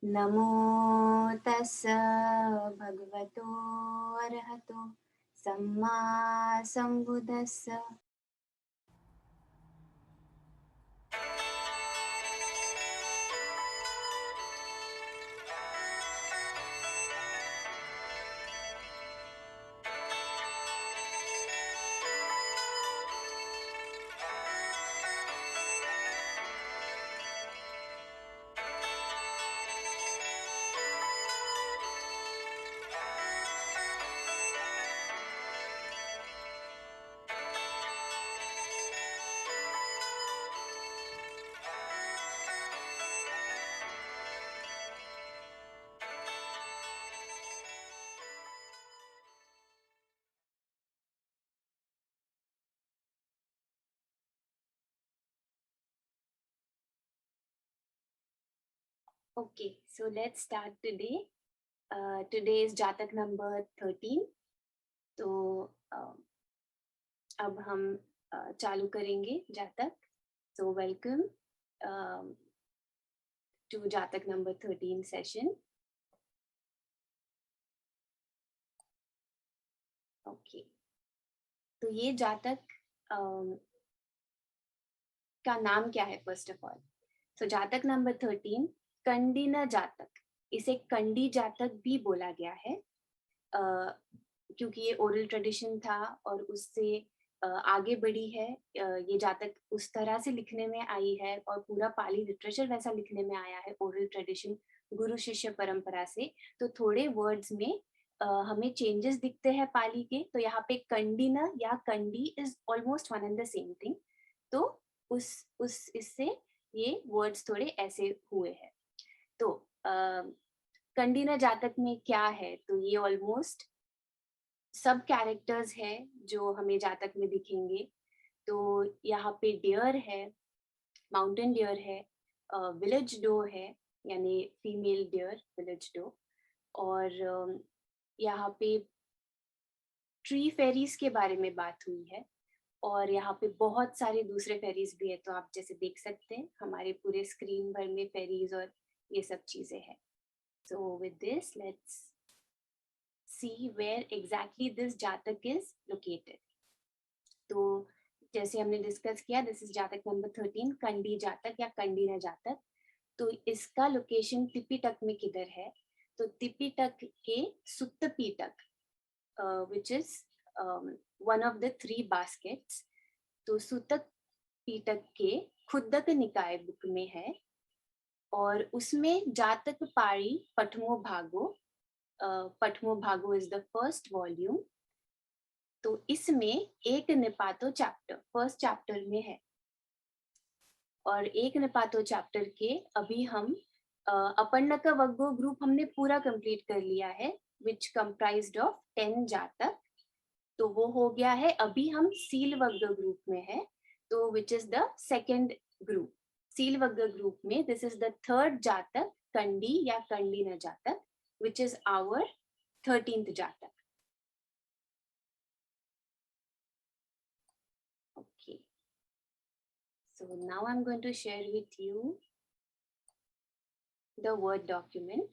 नमो तस्स भगवतो अरहतो सम्मा संबुद्धस्स। Okay, so let's start today. Today is जातक number 13. तो अब हम चालू करेंगे जातक. So welcome to जातक number 13 session. Okay, तो ये जातक का नाम क्या है फर्स्ट ऑफ ऑल. तो जातक नंबर 13 कंडिना जातक. इसे कंडी जातक भी बोला गया है क्योंकि ये ओरल ट्रेडिशन था और उससे आगे बढ़ी है. ये जातक उस तरह से लिखने में आई है और पूरा पाली लिटरेचर वैसा लिखने में आया है ओरल ट्रेडिशन गुरु शिष्य परंपरा से. तो थोड़े वर्ड्स में हमें चेंजेस दिखते हैं पाली के. तो यहाँ पे कंडिना या कंडी is almost one and the same thing. तो उस इससे ये वर्ड्स थोड़े ऐसे हुए हैं. तो कंडिना जातक में क्या है. तो ये ऑलमोस्ट सब कैरेक्टर्स है जो हमें जातक में दिखेंगे. तो यहाँ पे डियर है, माउंटेन डियर है, विलेज डो है यानी फीमेल डियर विलेज डो. और यहाँ पे ट्री फेरीज के बारे में बात हुई है. और यहाँ पे बहुत सारे दूसरे फेरीज भी है. तो आप जैसे देख सकते हैं हमारे पूरे स्क्रीन भर में फेरीज और ये सब चीजें हैं. So with this let's see where exactly this Jataka is located. तो जैसे हमने डिस्कस किया दिस इज जातक नंबर 13 कंडी जातक या कंडीना जातक. तो इसका लोकेशन तिपिटक में किधर है. तो तिपिटक के सुत्तपीटक which is one of the three baskets. तो सुतक पीटक के खुद्दक निकाय बुक में है और उसमें जातक पारी पठमो भागो इज द फर्स्ट वॉल्यूम. तो इसमें एक निपातो चैप्टर फर्स्ट चैप्टर में है और एक निपातो चैप्टर के अभी हम अपन्नक वग्गो ग्रुप हमने पूरा कंप्लीट कर लिया है विच कंप्राइज्ड ऑफ 10 जातक. तो वो हो गया है. अभी हम सील वग्ग ग्रुप में है. तो which is the second group. सील वग्ग ग्रुप में दिस इज द थर्ड जातक कंडी या कंडीना जातक विच इज आवर 13th जातक. Okay, so now I'm going to share with you the word document.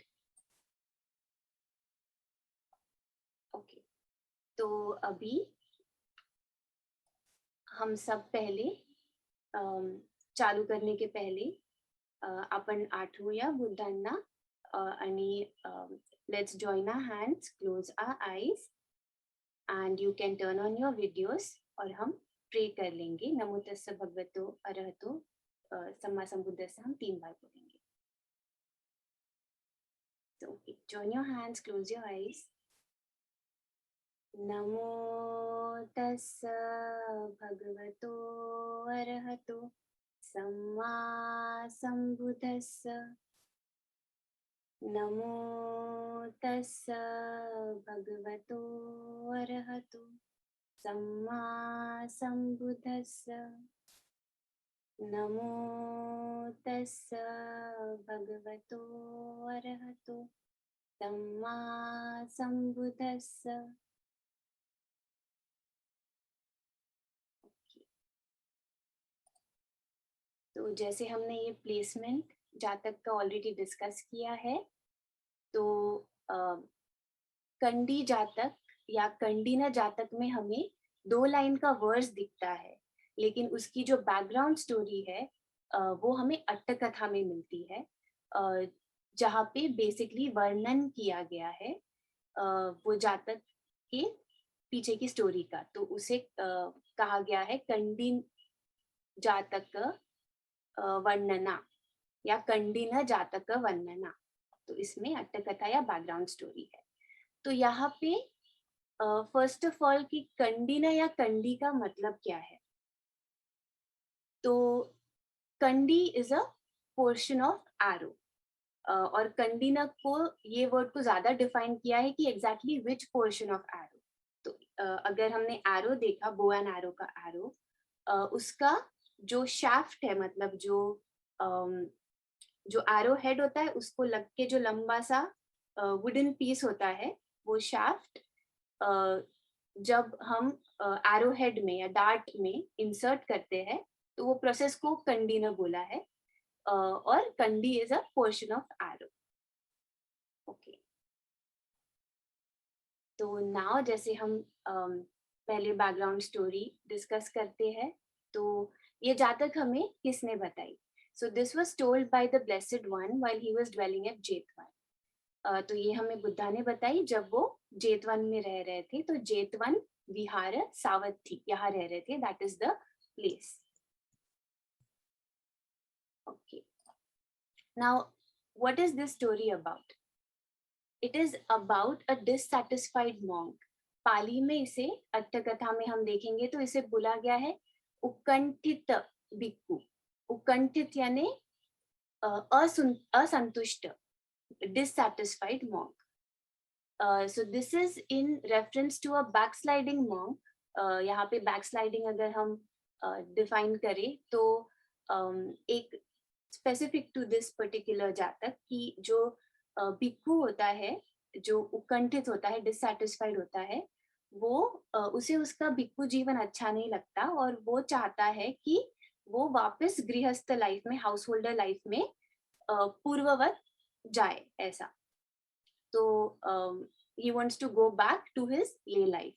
Okay, तो अभी हम सब पहले चालू करने के पहले आपण आठवूया बुद्धांना आणि let's join our hands, close our eyes and you can turn on your videos और हम प्रे कर लेंगे. नमो तस्स भगवतो अरहतो सम्मा संबुद्धस्स हम 3 बार बोलेंगे. So okay, join your hands, close your eyes. नमो तस्स भगवतो अरहतो सम्मा संबुद्धस्स. नमो तस्स भगवतो अरहतो सम्मा संबुद्धस्स. नमो तस्स भगवतो अरहतो सम्मा संबुद्धस्स. तो जैसे हमने ये प्लेसमेंट जातक का ऑलरेडी डिस्कस किया है। तो कंडी जातक या कंडीना जातक में हमें 2 लाइन का वर्स दिखता है, लेकिन उसकी जो बैकग्राउंड स्टोरी है वो हमें अट्टकथा में मिलती है, जहाँ पे बेसिकली वर्णन किया गया है वो जातक के पीछे की स्टोरी का। तो उसे कहा गया है कंडी जातक वर्णना या कंडीन जातक वर्णना। तो इसमें अट्टकथा या बैकग्राउंड स्टोरी है। तो यहाँ पे फर्स्ट ऑफ ऑल कि कंडीना या कंडी का मतलब क्या है। तो कंडी is a portion of arrow, और कंडीना को ये वर्ड को ज्यादा डिफाइन किया है कि exactly which portion of arrow. तो अगर हमने एरो देखा, बो एंड एरो का एरो, उसका जो शाफ्ट है, मतलब जो एरो हेड होता है उसको लग के जो लंबा सा वुडन पीस होता है, वो शाफ्ट जब हम एरो हेड में या डार्ट में इंसर्ट करते हैं तो वो प्रोसेस को कंडीना बोला है, और कंडी is a portion of arrow. Okay, तो नाउ जैसे हम पहले बैकग्राउंड स्टोरी डिस्कस करते हैं, तो ये जातक हमें किसने बताई। So this was told by the blessed one while he was dwelling at Jetavana. तो ये हमें बुद्धा ने बताई जब वो जेतवन में रह रहे थे। तो जेतवन विहार सावथी यहाँ रह रहे थे, that is the place. Okay, now what is this story about. It is about a dissatisfied monk. Pali में इसे अट्टकथा में हम देखेंगे तो इसे बोला गया है उकंठित भिक्खु। उकंठित यानी असंतुष्ट, dissatisfied monk. So this is in reference to a backsliding monk. यहाँ पे backsliding अगर हम define करें तो एक specific to this particular जातक की जो भिक्खु होता है, जो उकंठित होता है, dissatisfied होता है, वो उसे उसका भिक्खु जीवन अच्छा नहीं लगता और वो चाहता है कि वो वापस गृहस्थ लाइफ में, हाउस होल्डर लाइफ में पूर्ववत जाए ऐसा। तो he wants to go back to his lay life।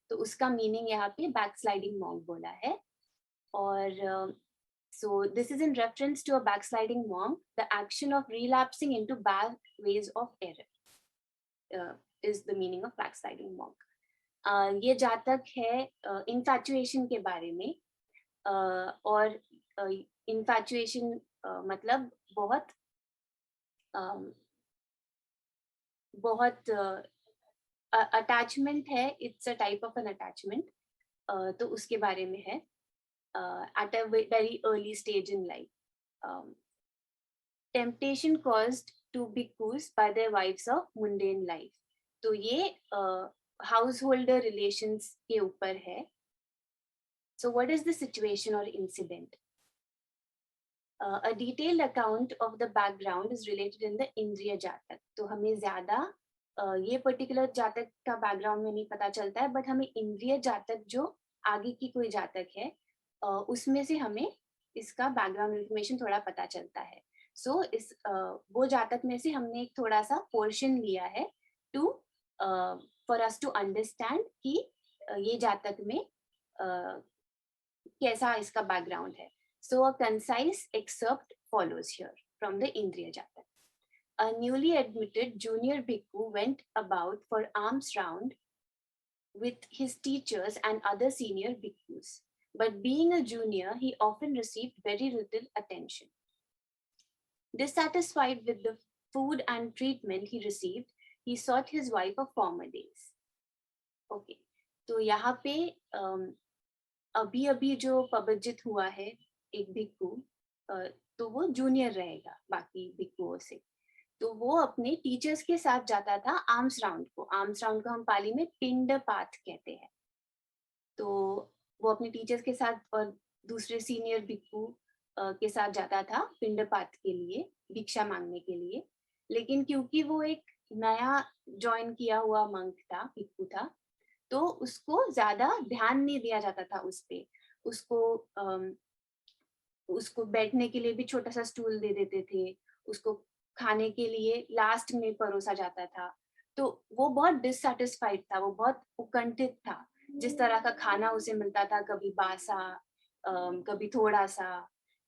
तो उसका मीनिंग यहाँ पे backsliding monk बोला है। और so this is in reference to a backsliding monk, the action of relapsing into bad ways of error is the meaning of backsliding monk। ये जातक है infatuation के बारे में, और infatuation मतलब बहुत अटैचमेंट है, it's a type of an attachment. तो उसके बारे में है at a very early stage in life. Temptation caused to bhikkhus by their wives of mundane life. तो ये हाउस होल्डर रिलेशंस के ऊपर है। So what is the situation और incident. A detailed account of the background is related in the इंद्रिय जातक। तो हमें ज्यादा ये पर्टिकुलर जातक का बैकग्राउंड में नहीं पता चलता है, बट हमें इंद्रिय जातक जो आगे की कोई जातक है उसमें से हमें इसका बैकग्राउंड इंफॉर्मेशन थोड़ा पता चलता है। सो इस वो जातक में से हमने एक थोड़ा सा पोर्शन लिया है to for us to understand कि ये जातक में कैसा इसका बैकग्राउंड है। So a concise excerpt follows here from the Indriya Jatak. A newly admitted junior bhikkhu went about for alms round with his teachers and other senior bhikkhus. But being a junior, he often received very little attention. Dissatisfied with the food and treatment he received, he sought his wife of former days. Okay, तो यहाँ पे अभी अभी जो पबजित हुआ है एक भिक्खु, तो वो जूनियर रहेगा बाकी भिक्खुओं से। तो वो अपने टीचर्स के साथ जाता था आर्म्स राउंड को। आर्म्स राउंड को हम पाली में पिंड पाथ कहते हैं। तो वो अपने टीचर्स के साथ और दूसरे सीनियर भिक्खु के साथ जाता था पिंड पाथ के लिए, भिक्षा मांगने के लिए। लेकिन क्योंकि वो एक नया ज्वाइन किया हुआ मंक था, भिक्खु था, तो उसको ज्यादा ध्यान नहीं दिया जाता था उस पे। उसको बैठने के लिए भी छोटा सा स्टूल दे देते थे, उसको खाने के लिए लास्ट में परोसा जाता था। तो वो बहुत डिससैटिस्फाइड था, वो बहुत उत्कंठित था। जिस तरह का खाना उसे मिलता था, कभी बासा, कभी थोड़ा-सा,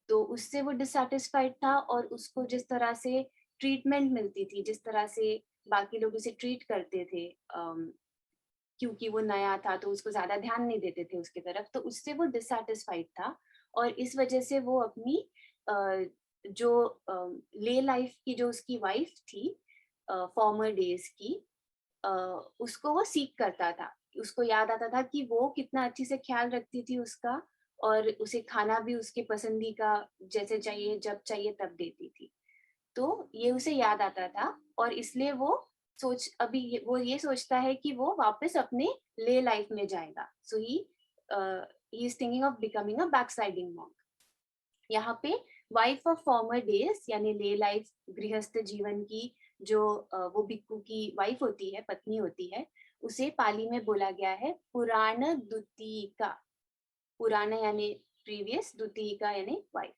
तो उससे वो डिससैटिस्फाइड था और उसको जिस तरह से ट्रीटमेंट मिलती थी, जिस तरह से बाकी लोग उसे ट्रीट करते थे, क्योंकि वो नया था तो उसको ज़्यादा ध्यान नहीं देते थे उसकी तरफ, तो उससे वो डिससैटिस्फाइड था और इस वजह से वो अपनी अ, जो ले लाइफ की जो उसकी वाइफ थी, फॉर्मर डेज़ की, अ, उसको वो सीक करता था। उसको याद आता था कि वो कितना अच्छे से ख़्याल रखती थी उसका और उसे खाना भी उसके पसंदी का जैसे चाहिए, जब चाहिए तब देती थी। तो ये उसे याद आता था और इसलिए वो वो ये सोचता है कि वो वापस अपने ले लाइफ में जाएगा। So he is thinking of becoming a backsliding monk. यहाँ पे वाइफ ऑफ फॉर्मर डेज़ यानी ले लाइफ, गृहस्थ जीवन की जो वो भिक्खु की वाइफ होती है, पत्नी होती है, उसे पाली में बोला गया है पुराण दुत्तिका। पुराण यानी प्रीवियस, दुत्तिका यानी wife.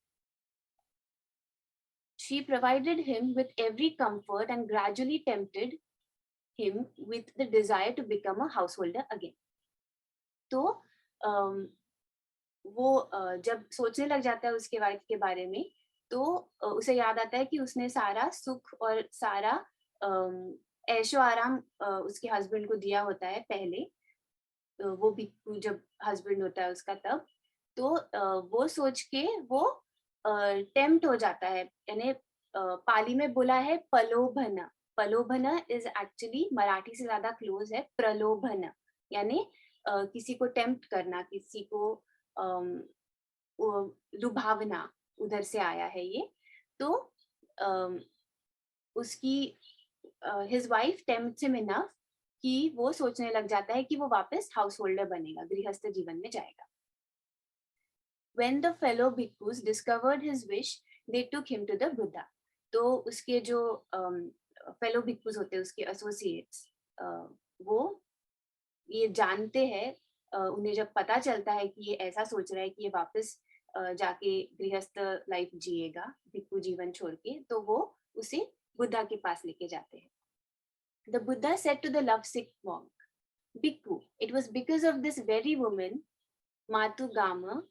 She provided him with every comfort and gradually tempted him with the desire to become a householder again. तो अम, वो जब सोचने लग जाता है उसके वाइफ के बारे में, तो उसे याद आता है कि उसने सारा सुख और सारा ऐशो आराम उसके हस्बैंड को दिया होता है पहले, वो भिक्खू जब हस्बैंड होता है उसका तब। तो वो सोच के वो टेम्प्ट हो जाता है, यानी पाली में बोला है पलोभन। पलोभन इज एक्चुअली मराठी से ज्यादा क्लोज है प्रलोभन, यानी किसी को टेम्प्ट करना, किसी को अम, लुभावना, उधर से आया है ये। तो अम, उसकी हिज वाइफ टेम्प्ट्स हिम इनफ कि वो सोचने लग जाता है कि वो वापस हाउस होल्डर बनेगा, गृहस्थ जीवन में जाएगा। When the fellow bhikkhus discovered his wish, they took him to the Buddha. तो उसके जो फेलो भिक्खुस होते हैं, उसके एसोसिएट्स, वो ये जानते हैं, उन्हें जब पता चलता है कि ये ऐसा सोच रहा है कि ये वापस जाके गृहस्थ लाइफ जिएगा, भिक्खु जीवन छोड़ के, तो वो उसे बुद्धा के पास लेके जाते हैं। The Buddha said to the lovesick monk, Bhikkhu, it was because of this very woman, Matugama,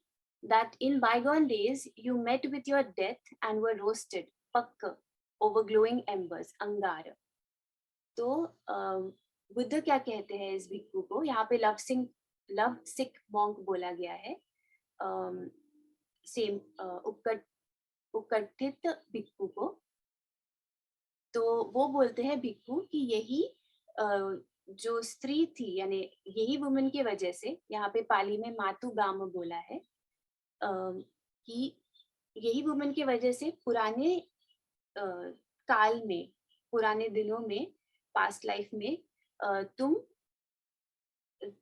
that in bygone days you met with your death and were roasted, pakka, over glowing embers, angara. तो बुद्ध क्या कहते हैं इस भिक्खु को, यहाँ पे love सिक monk बोला गया है, सेम उकट्ठित भिक्खु को। तो वो बोलते हैं भिक्खु कि यही जो स्त्री थी, यानी यही वुमन की वजह से, यहाँ पे पाली में मातु गाम बोला है, कि यही वुमन की वजह से पुराने काल में, पुराने दिनों में, पास्ट लाइफ में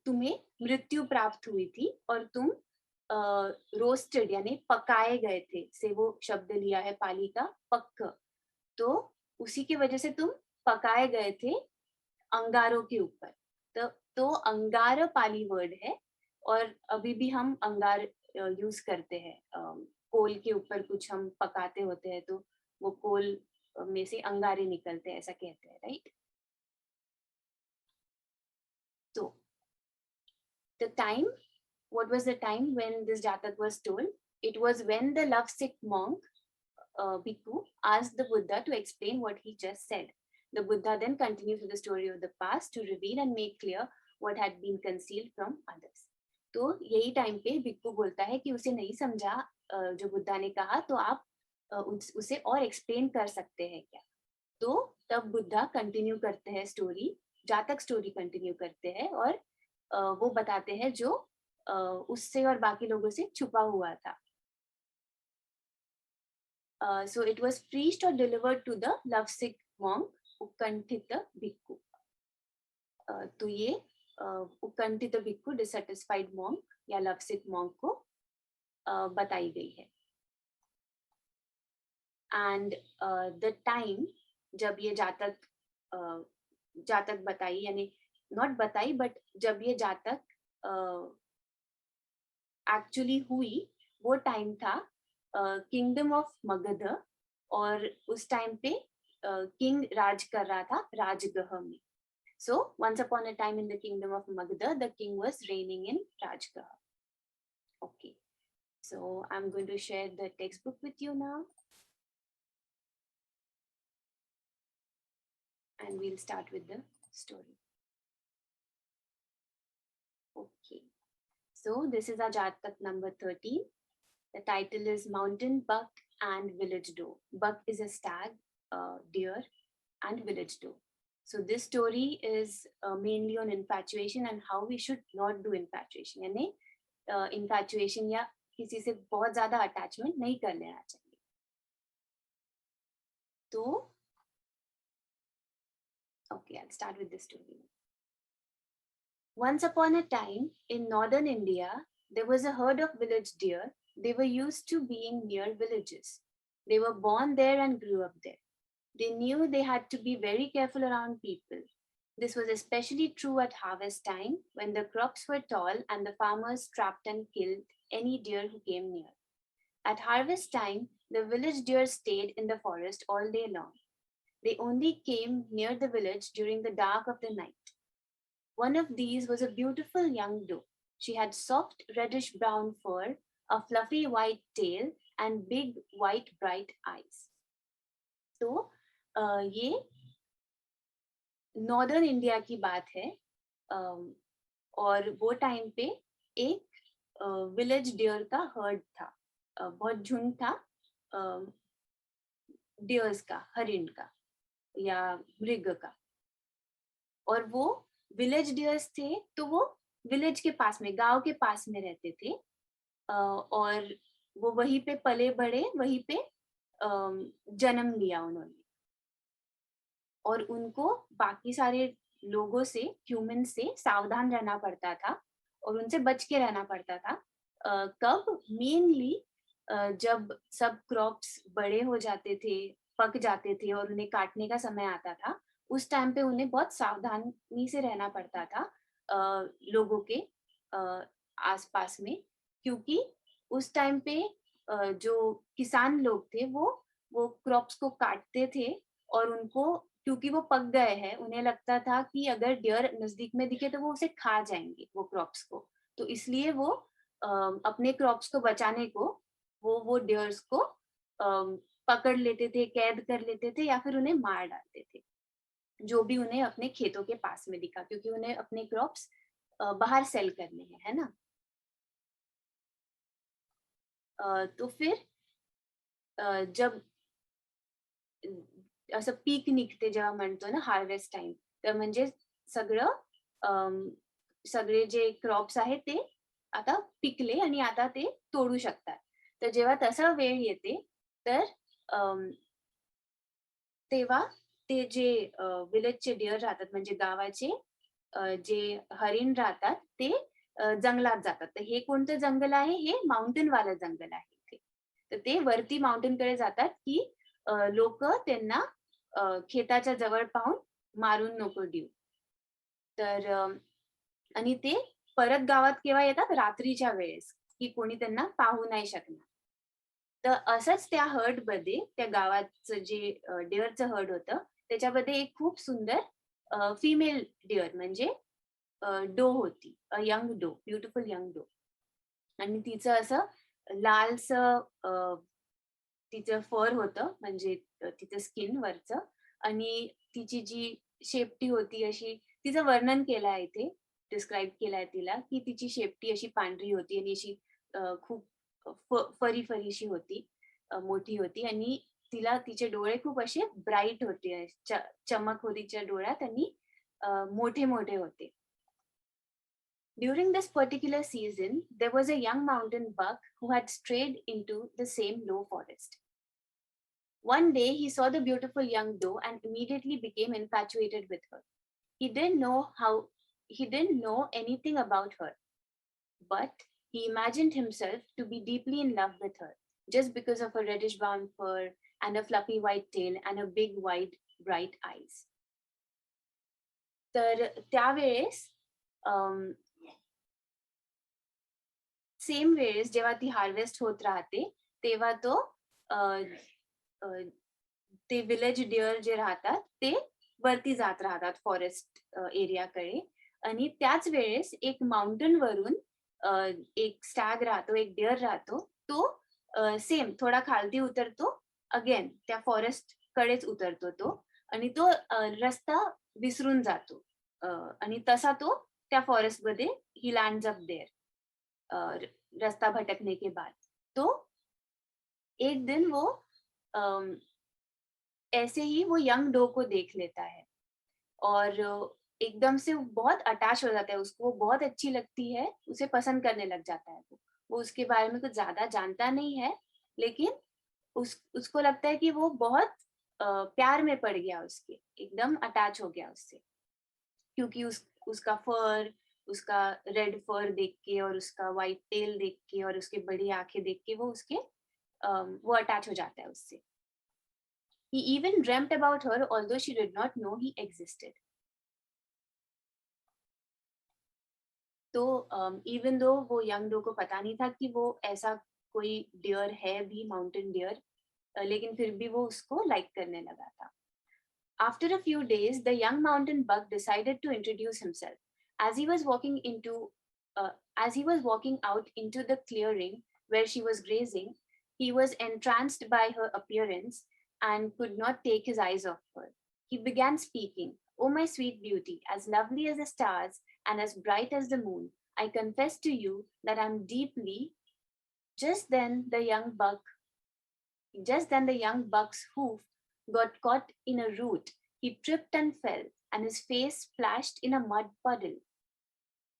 तुम्हें मृत्यु प्राप्त हुई थी और तुम रोस्टेड यानी पकाए गए थे, से वो शब्द लिया है पाली का पक्क। तो उसी की वजह से तुम पकाए गए थे अंगारों के ऊपर। तो अंगार पाली वर्ड है और अभी भी हम अंगार यूज करते हैं, कोल के ऊपर कुछ हम पकाते होते हैं तो वो कोल में से अंगारे निकलते हैं, ऐसा कहते हैं, राइट? तो the time, what was the time when this jatak was told? It was when the lovesick monk, Bhikkhu, asked the Buddha to explain what he just said. The Buddha then continued with the story of the past to reveal and make clear what had been concealed from others. तो यही time पे भिक्खु बोलता है कि उसे नहीं समझा जो बुद्धा ने कहा, तो आप उसे और एक्सप्लेन कर सकते हैं क्या? तो तब बुद्धा कंटिन्यू करते हैं स्टोरी, जातक स्टोरी कंटिन्यू करते हैं और वो बताते हैं जो उससे और बाकी लोगों से छुपा हुआ था। So it was preached or delivered to the lovesick monk Ukantita Bhikkhu. तो ये उकंठित भिक्खु, डिससेटिस्फाइड मॉन्क या लवसिक मॉन्क को बताई गई है। एंड द टाइम जब ये जातक बताई, यानी नॉट बताई बट जब ये जातक एक्चुअली हुई, वो टाइम था किंगडम ऑफ मगध, और उस टाइम पे किंग राज कर रहा था राजगृह में. So once upon a time in the kingdom of Magda, the king was reigning in Rajgarh. Okay, so I'm going to share the textbook with you now, and we'll start with the story. Okay, so this is our Jatak number 13. The title is Mountain Buck and Village Doe. Buck is a stag, deer, and village doe. So this story is mainly on infatuation and how we should not do infatuation. यानी infatuation या किसी से बहुत ज़्यादा attachment नहीं कर लेना चाहिए. तो okay, I'll start with this story. Once upon a time in northern India, there was a herd of village deer. They were used to being near villages. They were born there and grew up there. They knew they had to be very careful around people. This was especially true at harvest time when the crops were tall and the farmers trapped and killed any deer who came near. At harvest time, the village deer stayed in the forest all day long. They only came near the village during the dark of the night. One of these was a beautiful young doe. She had soft reddish brown fur, a fluffy white tail, and big white bright eyes. तो ये northern India की बात है. और वो time पे एक village dear का हर्ड था. बहुत झुंड था डियर्स का, हरिण का या मृग का. और वो विलेज डियर्स थे, तो वो विलेज के पास में, गांव के पास में रहते थे. और वो वहीं पे पले बड़े, वहीं पे जन्म लिया उन्होंने. और उनको बाकी सारे लोगों से, ह्यूमन से सावधान रहना पड़ता था और उनसे बच के रहना पड़ता था. कब? मेनली जब सब क्रॉप्स बड़े हो जाते थे, पक जाते थे और उन्हें काटने का समय आता था, उस टाइम पे उन्हें बहुत सावधानी से रहना पड़ता था लोगों के आसपास में. क्योंकि उस टाइम पे जो किसान लोग थे वो क्रॉप्स को काटते थे और उनको, क्योंकि वो पक गए हैं, उन्हें लगता था कि अगर डियर नजदीक में दिखे तो वो उसे खा जाएंगे, वो क्रॉप्स को. तो इसलिए वो अपने क्रॉप्स को बचाने को वो डियर्स को पकड़ लेते थे, कैद कर लेते थे या फिर उन्हें मार डालते थे, जो भी उन्हें अपने खेतों के पास में दिखा, क्योंकि उन्हें अपने क्रॉप्स बाहर सेल करने हैं, है ना. तो फिर जब असं पीक निघते जेव्हा म्हणतो ना, हार्वेस्ट टाइम, तर म्हणजे सगळे जे क्रॉप्स आहेत ते आता पिकले आणि आता ते तोडू शकतात. तर जेव्हा तसा वेळ येते, तर तेव्हा ते जे विलेजचे डिअर राहतात, म्हणजे गावाचे जे हरिण राहतात, ते जंगलात जातात. तर हे कोणतं जंगल आहे? हे माउंटेन वालं जंगल आहे इथे. तर ते वरती माउंटेनकडे जातात, की लोकं त्यांना खेताच्या जवळ पाहून मारून नको देऊ. तर आणि ते परत गावात केव्हा येतात? रात्रीच्या वेळेस, की कोणी त्यांना पाहू नाही शकणार. तर असंच त्या हर्डमध्ये, त्या गावाचं जे डिअरचं हर्ड होतं, त्याच्यामध्ये एक खूप सुंदर फिमेल डिअर म्हणजे डो होती. Young doe, beautiful young doe. आणि तिचं असं लालसं तिचं फर होतं, म्हणजे तिचं स्किन वरचं. आणि तिची जी शेपटी होती अशी, तिचं वर्णन केलं आहे इथे, डिस्क्राईब केलंय तिला, की तिची शेपटी अशी पांढरी होती आणि अशी खूप फरीशी होती, मोठी होती. आणि तिला तिचे डोळे खूप असे ब्राईट होते, चमक होती तिच्या डोळ्यात आणि मोठे मोठे होते. During this particular season, there was a young mountain buck who had strayed into the same low forest. One day, he saw the beautiful young doe and immediately became infatuated with her. He didn't know anything about her, but he imagined himself to be deeply in love with her just because of her reddish brown fur and a fluffy white tail and her big wide bright eyes. तर त्यावेळेस same वेळेस जेव्हा ती harvest होत राहते, तेव्हा तो ते विलेज डिअर जे राहतात ते वरती जात राहतात फॉरेस्ट एरियाकडे आणि त्याच वेळेस एक माउंटन वरून एक स्टॅग राहतो, एक डिअर राहतो. तो सेम थोडा खालती उतरतो, अगेन त्या फॉरेस्ट कडेच उतरतो तो आणि तो रस्ता विसरून जातो. आणि तसा तो त्या फॉरेस्टमध्ये ही लँड्स अप देयर रास्ता भटकने के बाद. तो एक दिन वो अम, ऐसे ही वो यंग डो को देख लेता है और एकदम से वो बहुत अटैच हो जाता है उसको, वो बहुत अच्छी लगती है, उसे पसंद करने लग जाता है वो। वो उसके बारे में कुछ ज़्यादा जानता नहीं है, लेकिन उसको लगता है कि वो बहुत प्यार में पड़ गया उसके, एकदम अटैच हो गया उससे। क्योंकि उसका फर, उसका रेड फर देख के और उसका व्हाइट टेल देख के और उसकी बड़ी आँखें देख के वो अटैच हो जाता है उससे। He even dreamt about her although she did not know he existed. तो इवन दो वो यंग डो को पता नहीं था कि वो ऐसा कोई डियर है भी माउंटेन डियर, लेकिन फिर भी वो उसको लाइक करने लगा था. After a few days, the young mountain buck decided to introduce himself. As he was walking into, as he was walking out into the clearing where she was grazing, he was entranced by her appearance and could not take his eyes off her. He began speaking, "Oh, my sweet beauty, as lovely as the stars and as bright as the moon, I confess to you that I'm deeply." Just then, the young buck's hoof got caught in a root. He tripped and fell, and his face splashed in a mud puddle.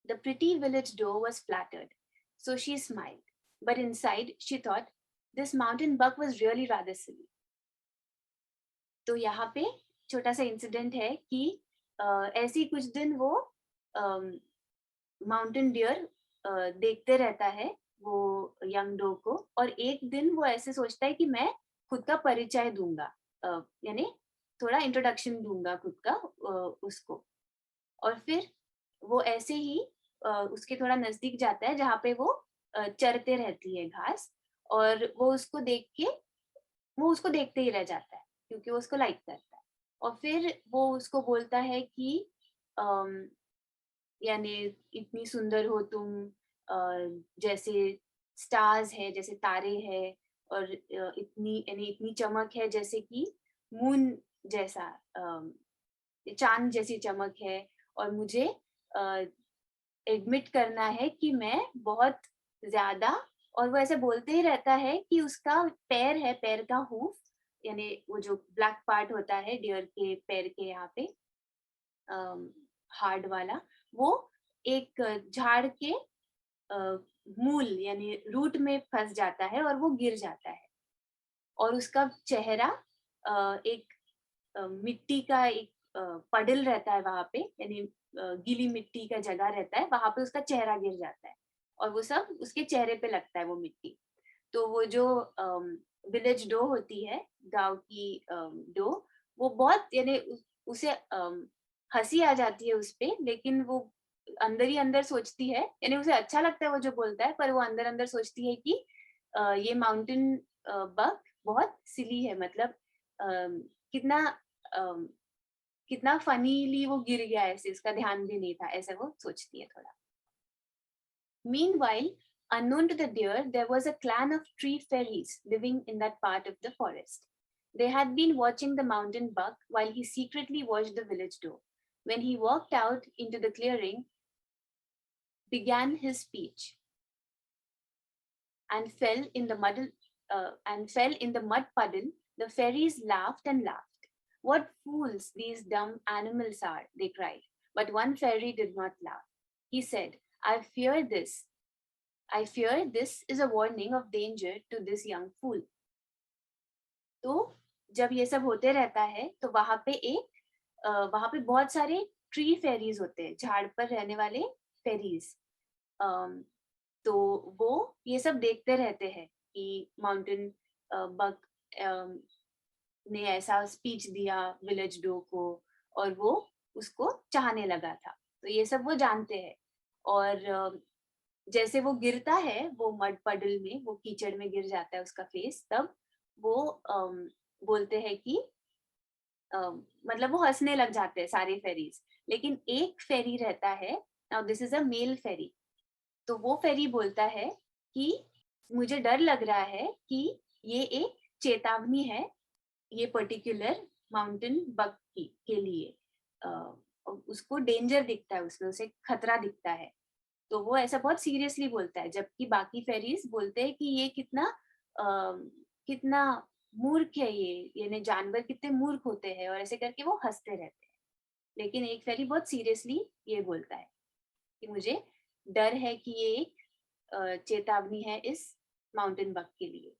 The pretty village doe was flattered, so she smiled. But inside, she thought, this mountain buck was really rather silly. तो यहाँ पे छोटा सा incident है कि ऐसे ही कुछ दिन वो माउंटेन डियर देखते रहता है वो यंग डो को और एक दिन वो ऐसे सोचता है कि मैं खुद का परिचय दूंगा, यानी थोड़ा इंट्रोडक्शन दूंगा खुद का उसको और फिर वो ऐसे ही उसके थोड़ा नजदीक जाता है जहाँ पे वो चरते रहती है घास और वो उसको देखते ही रह जाता है क्योंकि वो उसको लाइक करता है और फिर वो उसको बोलता है कि अम, यानी इतनी सुंदर हो तुम, जैसे स्टार्स है, जैसे तारे हैं और इतनी चमक है जैसे कि मून जैसा, चांद जैसी चमक है और मुझे एडमिट करना है कि मैं बहुत ज्यादा, और वो ऐसे बोलते ही रहता है कि उसका पैर है, पैर का हूफ यानी वो जो ब्लैक पार्ट होता है डियर के पैर के यहाँ पे हार्ड वाला, वो एक झाड़ के मूल यानी रूट में फंस जाता है और वो गिर जाता है और उसका चेहरा एक मिट्टी का एक पडल रहता है वहां पे, यानी गीली मिट्टी का जगह रहता है वहां पे उसका चेहरा गिर जाता है और वो सब उसके चेहरे पे लगता है वो मिट्टी. तो वो जो विलेज डो होती है, गांव की डो, वो बहुत यानी उसे हंसी आ जाती है उस पे, लेकिन वो अंदर ही अंदर सोचती है, यानी उसे अच्छा लगता है वो जो बोलता है पर वो अंदर अंदर सोचती है कि ये माउंटेन बग बहुत सिली है, मतलब कितना अम, कितना फनीली वो गिर गया ऐसे, उसका ध्यान भी नहीं था, ऐसा वो सोचती है थोड़ा. Meanwhile, unknown to the deer, there was a clan of tree fairies living in that part of the forest. They had been watching the mountain buck while he secretly watched the village doe. When he walked out into the clearing, began his speech, and fell in the mud puddle. The fairies laughed and laughed. What fools these dumb animals are, they cried. But one fairy did not laugh. He said, I fear this is a warning of danger to this young fool. तो जब ये सब होते रहता है तो वहां पे बहुत सारे ट्री फेरीज होते हैं, झाड़ पर रहने वाले फेरीज. तो वो ये सब देखते रहते हैं कि माउंटेन बग ने ऐसा स्पीच दिया विलेज डो को और वो उसको चाहने लगा था, तो ये सब वो जानते हैं. और जैसे वो गिरता है वो मड पडल में, वो कीचड़ में गिर जाता है उसका फेस, तब वो बोलते हैं कि मतलब वो हंसने लग जाते हैं सारे फेरीज, लेकिन एक फेरी रहता है, now this is a male fairy, तो वो फेरी बोलता है कि मुझे डर लग रहा है कि ये एक चेतावनी है, ये पर्टिकुलर माउंटेन बग की के लिए, उसको डेंजर दिखता है, उसमें उसे खतरा दिखता है, तो वो ऐसा बहुत सीरियसली बोलता है, जबकि बाकी फेरीज बोलते हैं कि ये कितना कितना मूर्ख है, ये यानी जानवर कितने मूर्ख होते हैं, और ऐसे करके वो हंसते रहते हैं। लेकिन एक फेरी बहुत सीरियसली ये बोलता है कि मुझे डर है कि ये एक चेतावनी है इस माउंटेन बग के लिए।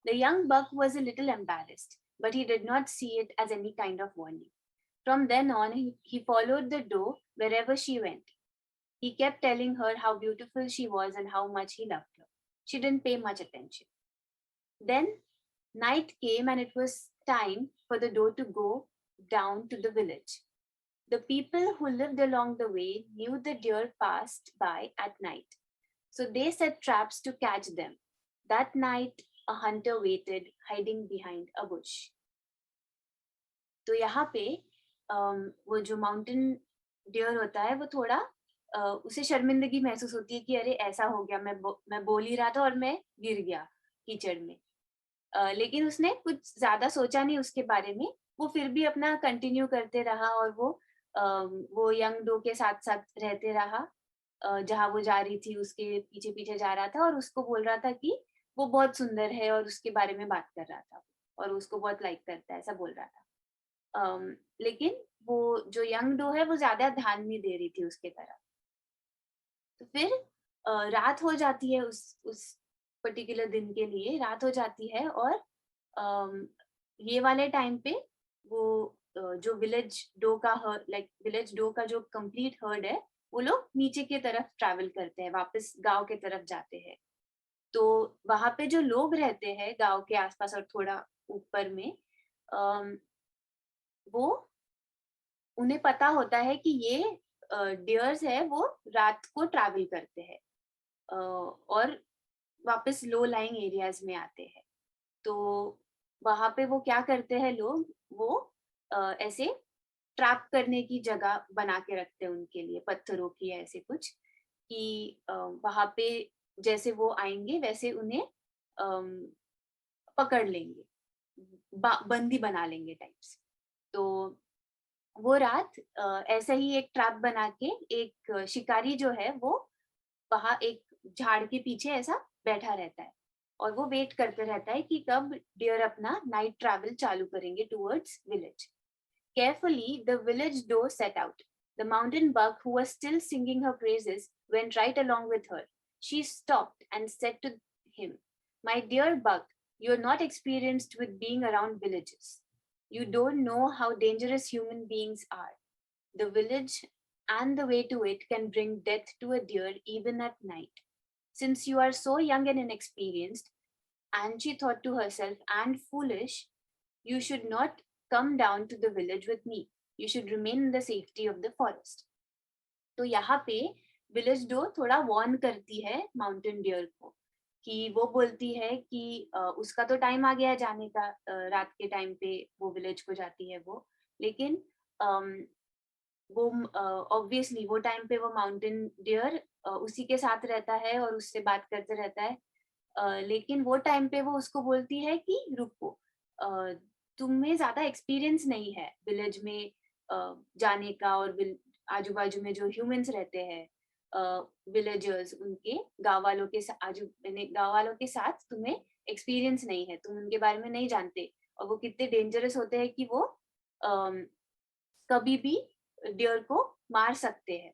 The young buck was a little embarrassed, but he did not see it as any kind of warning. From then on, he followed the doe wherever she went. He kept telling her how beautiful she was and how much he loved her. She didn't pay much attention. Then night came and it was time for the doe to go down to the village. The people who lived along the way knew the deer passed by at night, so they set traps to catch them. That night, a hunter waited, hiding behind a bush. तो यहाँ पे वो जो mountain dear होता है वो थोड़ा उसे शर्मिंदगी महसूस होती है कि अरे ऐसा हो गया, मैं बोल ही रहा था और मैं गिर गया कीचड़ में। लेकिन उसने कुछ ज्यादा सोचा नहीं उसके बारे में, वो फिर भी अपना कंटिन्यू करते रहा और वो यंग डो के साथ साथ रहते रहा, जहाँ वो जा रही थी उसके पीछे पीछे जा रहा था और उसको बोल रहा था कि वो बहुत सुंदर है और उसके बारे में बात कर रहा था और उसको बहुत लाइक करता है, ऐसा बोल रहा था। लेकिन वो जो यंग डो है वो ज्यादा ध्यान नहीं दे रही थी उसके तरफ। तो फिर रात हो जाती है, उस पर्टिकुलर दिन के लिए रात हो जाती है, और ये वाले टाइम पे वो जो विलेज डो का हर्ड, लाइक विलेज डो का जो कंप्लीट हर्ड है, वो लोग नीचे की तरफ ट्रैवल करते हैं, वापस गांव के तरफ जाते हैं। तो वहां पे जो लोग रहते हैं गांव के आसपास और थोड़ा ऊपर में, अम, वो उन्हें पता होता है कि ये डियर्स है वो रात को ट्रैवल करते हैं और वापस लो लाइंग एरियाज में आते हैं। तो वहां पे वो क्या करते हैं लोग, वो ऐसे ट्रैप करने की जगह बना के रखते हैं उनके लिए, पत्थरों की ऐसे कुछ, कि वहां पे जैसे वो आएंगे वैसे उन्हें पकड़ लेंगे, बंदी बना लेंगे टाइप्स। तो वो रात ऐसा ही एक ट्रैप बना के एक शिकारी जो है वो वहां एक झाड़ के पीछे ऐसा बैठा रहता है और वो वेट करते रहता है कि कब डियर अपना नाइट ट्रैवल चालू करेंगे towards village. Carefully, the village doe set out. The mountain buck, who was still singing her praises, went right along with her. She stopped and said to him, "My dear buck, you're not experienced with being around villages. You don't know how dangerous human beings are. The village and the way to it can bring death to a deer even at night. Since you are so young and inexperienced," and she thought to herself, "and foolish, you should not come down to the village with me. You should remain in the safety of the forest." तो यहाँ पे village dough थोड़ा warn करती है mountain dear को, कि वो बोलती है कि उसका तो टाइम आ गया है जाने का, रात के टाइम पे वो विलेज को जाती है वो, लेकिन अम, वो ऑब्वियसली वो टाइम पे वो माउंटेन डियर उसी के साथ रहता है और उससे बात करते रहता है। लेकिन वो टाइम पे वो उसको बोलती है कि रुको, अ, तुम्हें ज्यादा एक्सपीरियंस नहीं है विलेज में जाने का, और आजू बाजू में जो ह्यूमंस रहते हैं, विलेजर्स, उनके गाँव वालों के आजू यानी गाँव वालों के साथ तुम्हें एक्सपीरियंस नहीं है, तुम उनके बारे में नहीं जानते और वो कितने डेंजरस होते हैं कि वो अम, कभी भी डियर को मार सकते हैं,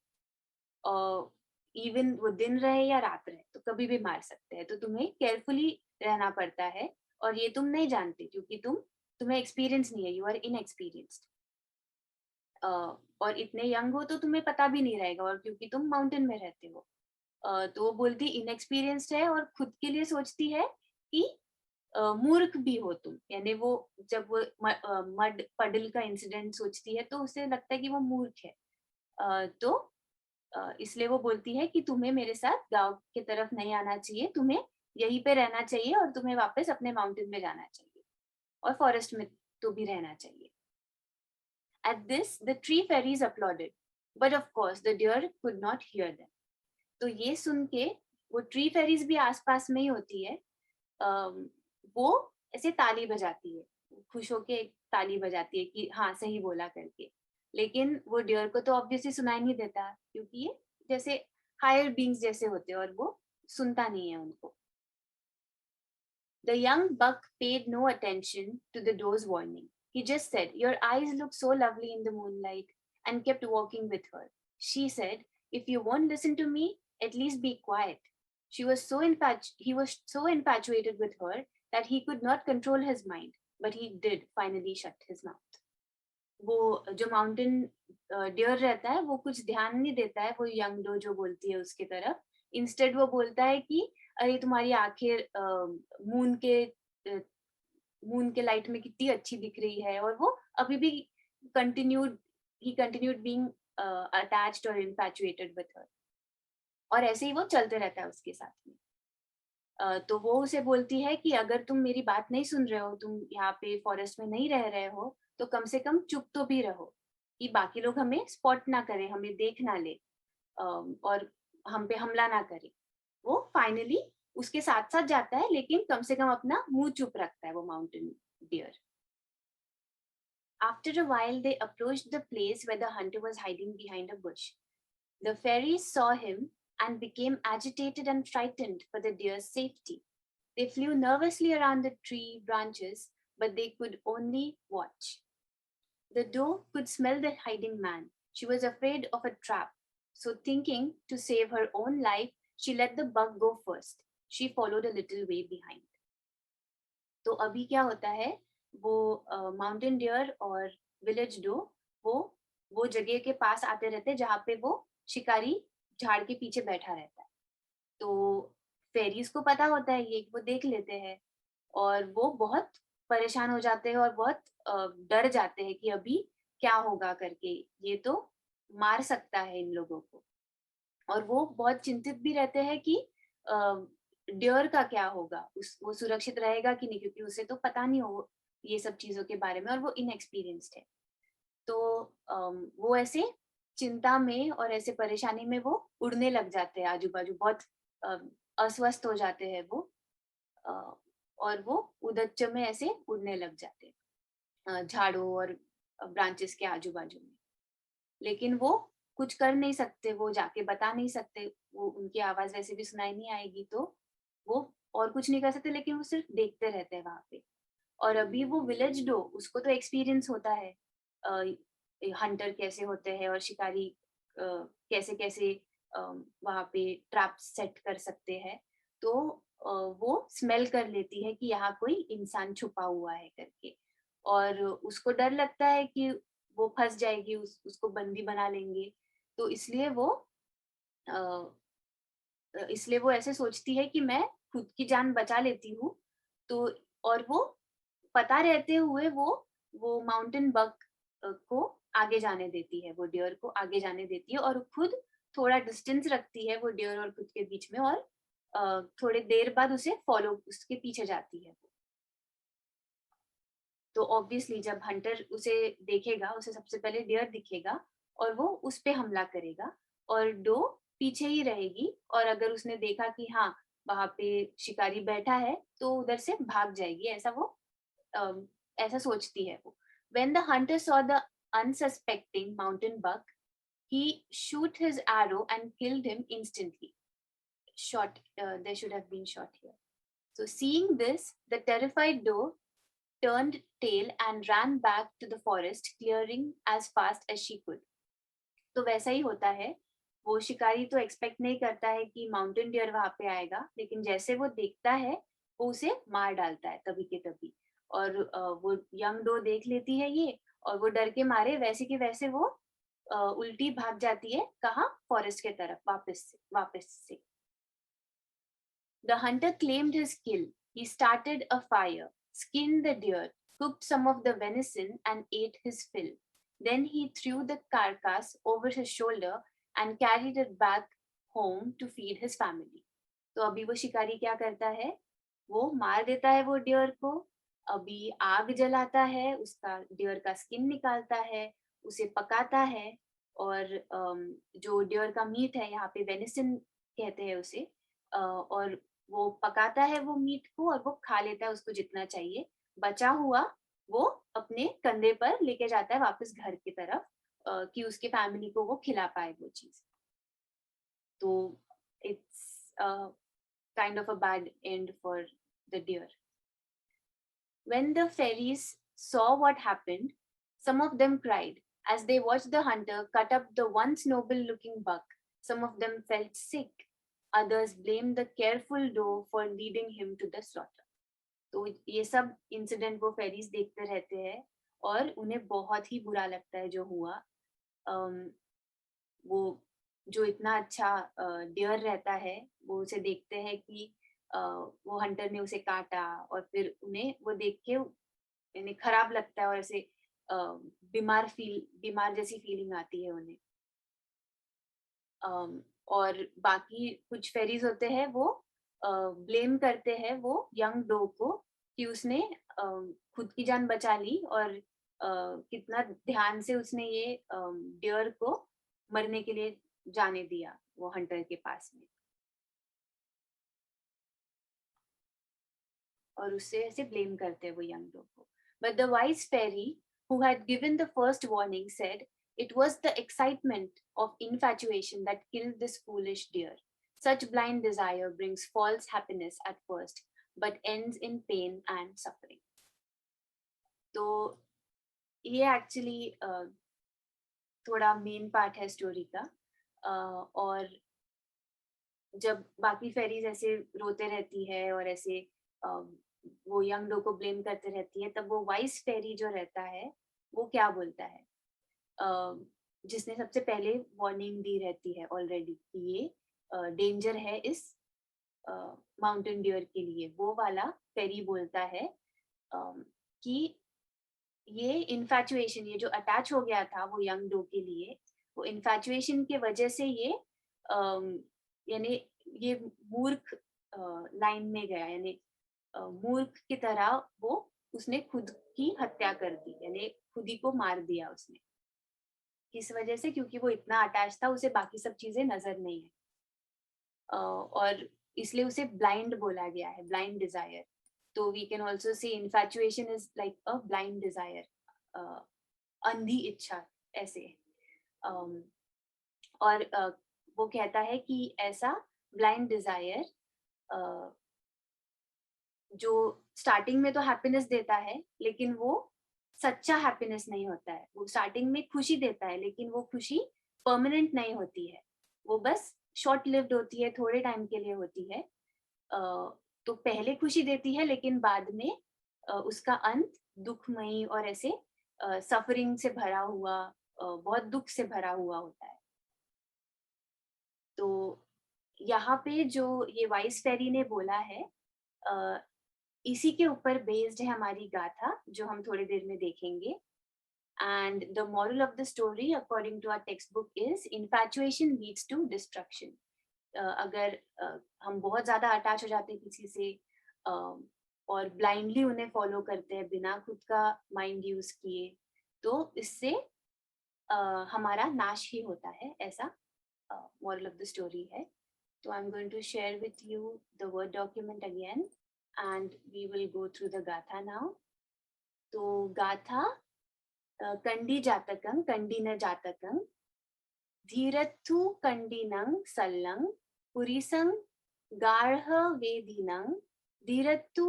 इवन वो दिन रहे या रात रहे तो कभी भी मार सकते हैं, तो तुम्हें केयरफुली रहना पड़ता है और ये तुम नहीं जानते क्योंकि तुम्हें एक्सपीरियंस नहीं है, यू आर इनएक्सपीरियंस्ड, और इतने यंग हो तो तुम्हें पता भी नहीं रहेगा, और क्योंकि तुम माउंटेन में रहते हो। तो वो बोलती इनएक्सपीरियंस्ड है और खुद के लिए सोचती है कि मूर्ख भी हो तुम, यानी वो जब वो मड पडल का इंसिडेंट सोचती है तो उसे लगता है कि वो मूर्ख है। तो इसलिए वो बोलती है कि तुम्हें मेरे साथ गांव की तरफ नहीं आना चाहिए, तुम्हें यहीं पे रहना चाहिए और तुम्हें वापस अपने माउंटेन में जाना चाहिए और फॉरेस्ट में तो भी रहना चाहिए. At this, the tree fairies applauded, but of course the deer could not hear them. तो ये सुन के वो ट्री फेरीज भी आसपास में ही होती है, वो ऐसे ताली बजाती है, खुश होके ताली बजाती है कि हाँ सही बोला करके. लेकिन वो डियर को तो ऑब्वियसली सुनाई नहीं देता, क्योंकि ये जैसे हायर बींग्स जैसे होते हैं और वो सुनता नहीं है उनको. The young buck paid no attention to the doe's warning. He just said, "Your eyes look so lovely in the moonlight," and kept walking with her. She said, "If you won't listen to me, at least be quiet." He was so infatuated with her that he could not control his mind, but he did finally shut his mouth. वो जो mountain dear रहता है वो कुछ ध्यान नहीं देता है वो यंग डो जो बोलती है उसके तरफ. इंस्टेड वो बोलता है कि अरे तुम्हारी आंखें मून के लाइट में कितनी अच्छी दिख रही है. और वो अभी भी कंटिन्यूड ही कंटिन्यूड बीइंग अटैच्ड और इन्फैचुएटेड विद हर. और ऐसे ही वो चलते रहता है उसके साथ में. तो वो उसे बोलती है कि अगर तुम मेरी बात नहीं सुन रहे हो, तुम यहाँ पे फॉरेस्ट में नहीं रह रहे हो, तो कम से कम चुप तो भी रहो कि बाकी लोग हमें स्पॉट ना करें, हमें देख ना ले, और हम पे हमला ना करें. वो फाइनली उसके साथ साथ जाता है, लेकिन कम से कम अपना मुंह चुप रखता है वो mountain deer. After a while, they approached the place where the hunter was hiding behind a bush. The fairies saw him and became agitated and frightened for the deer's safety. They flew nervously around the tree branches, but they could only watch. The doe could smell the hiding man. She was afraid of a trap. So, thinking to save her own life, she let the buck go first. She followed a little way behind. तो अभी क्या होता है, वो mountain dear और village dough वो जगह के पास आते रहते हैं जहाँ पे वो शिकारी झाड़ के पीछे बैठा रहता है. तो फेरीज को पता होता है ये, वो देख लेते हैं और वो बहुत परेशान हो जाते हैं और बहुत डर जाते हैं कि अभी क्या होगा करके, ये तो मार सकता है इन लोगों को. और वो बहुत चिंतित भी रहते हैं कि डियर का क्या होगा, वो सुरक्षित रहेगा कि नहीं, क्योंकि उसे तो पता नहीं हो ये सब चीजों के बारे में और वो इनएक्सपीरियंस्ड है. तो वो ऐसे चिंता में और ऐसे परेशानी में वो उड़ने लग जाते हैं आजू बाजू, बहुत अस्वस्थ हो जाते हैं वो, और वो उदच्च में ऐसे उड़ने लग जाते हैं झाड़ों और ब्रांचेस के आजू बाजू में. लेकिन वो कुछ कर नहीं सकते, वो जाके बता नहीं सकते, वो उनकी आवाज वैसे भी सुनाई नहीं आएगी, तो वो और कुछ नहीं कर सकते, लेकिन वो सिर्फ देखते रहते हैं वहां पे. और अभी वो विलेज डो, उसको तो एक्सपीरियंस होता है हंटर कैसे होते हैं और शिकारी कैसे कैसे वहां पे ट्रैप सेट कर सकते हैं. तो वो स्मेल कर लेती है कि यहाँ कोई इंसान छुपा हुआ है करके, और उसको डर लगता है कि वो फंस जाएगी, उसको बंदी बना लेंगे. तो इसलिए वो ऐसे सोचती है कि मैं खुद की जान बचा लेती हूँ. तो और वो पता रहते हुए वो माउंटेन बक को आगे जाने देती है, वो डियर को आगे जाने देती है और खुद थोड़ा डिस्टेंस रखती है वो डियर और खुद के बीच में, और थोड़ी देर बाद उसके पीछे जाती है. तो ऑब्वियसली जब हंटर उसे देखेगा, उसे सबसे पहले डियर दिखेगा और वो उस पे हमला करेगा, और डो पीछे ही रहेगी. और अगर उसने देखा कि हाँ वहां पे शिकारी बैठा है, तो उधर से भाग जाएगी, ऐसा सोचती है वो. When the hunter saw the unsuspecting mountain buck, he shoot his arrow and killed him instantly. There should have been shot here. So seeing this, the terrified doe turned tail and ran back to the forest, clearing as fast as she could. तो वैसा ही होता है, वो शिकारी तो expect नहीं करता है कि माउंटेन डियर वहां पे आएगा, लेकिन जैसे वो देखता है वो उसे मार डालता है तभी के तभी. और वो यंग डो देख लेती है ये, और वो डर के मारे वैसे के वैसे वो उल्टी भाग जाती है, कहाँ, फॉरेस्ट के तरफ वापस से. The hunter claimed his kill. He started a fire, skinned the deer, cooked some of the venison, and ate his fill. Then he threw the carcass over his shoulder and carried it back home to feed his family. तो अभी वो शिकारी क्या करता है, वो मार देता है वो डियर को, अभी आग जलाता है, उसका डियर का स्किन निकालता है, उसे पकाता है और जो डियर का मीट है, यहाँ पे वेनिसन कहते हैं उसे, और वो पकाता है वो मीट को और वो खा लेता है उसको जितना चाहिए। बचा हुआ वो अपने कंधे पर लेके जाता है वापस घर की तरफ, कि उसके फैमिली को वो खिला पाए वो चीज़। तो it's kind of a bad end for the deer. When the fairies saw what happened, some of them cried. As they watched the hunter cut up the once noble looking buck, some of them felt sick. Others blamed the careful doe for leading him to the slaughter. तो ये सब incident वो fairies देखते रहते हैं और उन्हें बहुत ही बुरा लगता है जो हुआ। वो जो इतना अच्छा डियर रहता है, वो उसे देखते हैं कि वो हंटर ने उसे काटा और फिर उन्हें वो देख के यानी खराब लगता है और ऐसे बीमार जैसी फीलिंग आती है उन्हें। और बाकी कुछ फेरीज होते हैं वो ब्लेम करते हैं वो यंग डो को कि उसने खुद की जान बचा ली और कितना ध्यान से उसने ये डियर को मरने के लिए जाने दिया वो हंटर के पास में, और उससे ऐसे ब्लेम करते हैं वो यंग डो को। But the wise fairy who had given the first warning said it was the excitement of infatuation that killed this foolish deer. Such blind desire brings false happiness at first but ends in pain and suffering. तो ये actually थोड़ा main part है story का। और जब बाकी fairies ऐसे रोते रहती है और ऐसे वो यंग डो को ब्लेम करते रहती है, तब वो वाइस फेरी जो रहता है वो क्या बोलता है, जिसने सबसे पहले वार्निंग दी रहती है ऑलरेडी कि ये डेंजर है इस माउंटेन डियर के लिए, वो वाला फेरी बोलता है कि ये इन्फैचुएशन, ये जो अटैच हो गया था वो यंग डो के लिए, वो इन्फैचुएशन के वजह से ये यानी ये मूर्ख लाइन में गया, यानी मूर्ख की तरह वो उसने खुद की हत्या कर दी, यानी खुद ही को मार दिया उसने। किस वजह से? क्योंकि वो इतना अटैच था, उसे बाकी सब चीजें नजर नहीं है, और इसलिए उसे ब्लाइंड बोला गया है, ब्लाइंड डिजायर। तो we can also say infatuation is like a blind desire, अंधी इच्छा ऐसे। और वो कहता है कि ऐसा ब्लाइंड डिजायर जो स्टार्टिंग में तो हैप्पीनेस देता है, लेकिन वो सच्चा हैप्पीनेस नहीं होता है। वो स्टार्टिंग में खुशी देता है, लेकिन वो खुशी परमानेंट नहीं होती है, वो बस शॉर्ट लिव्ड होती है, थोड़े टाइम के लिए होती है। तो पहले खुशी देती है, लेकिन बाद में उसका अंत दुखमयी और ऐसे सफरिंग से भरा हुआ, बहुत दुख से भरा हुआ होता है। तो यहाँ पे जो ये वाइस फेरी ने बोला है, इसी के ऊपर बेस्ड है हमारी गाथा, जो हम थोड़ी देर में देखेंगे। And the moral of the story according to our textbook is infatuation leads to destruction. अगर हम बहुत ज्यादा अटैच हो जाते हैं किसी से और ब्लाइंडली उन्हें फॉलो करते हैं बिना खुद का माइंड यूज किए, तो इससे हमारा नाश ही होता है, ऐसा moral of the story है। So I'm going to share with you the word document again and we will go through the gatha now. तो गाथा कंडी जातकं कंडीन जातकं धीरत्थु कंडीनं सल्लं पुरीसं गार्ह वेदिनं धीरत्थु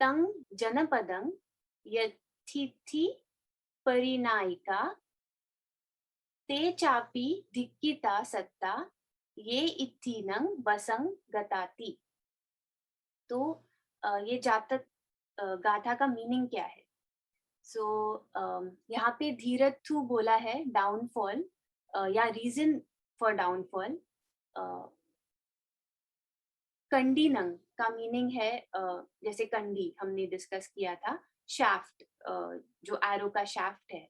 तं जनपदं यथिथि परिनायिका ते चापी धिक्किता सत्ता ये इत्थीनं बसं गताति। तो ये जातक गाथा का मीनिंग क्या है? सो यहाँ पे धीरत्थु बोला है डाउनफॉल या रीजन फॉर डाउनफॉल। कंडीनंग का मीनिंग है जैसे कंडी हमने डिस्कस किया था, शाफ्ट, जो एरो का शाफ्ट है,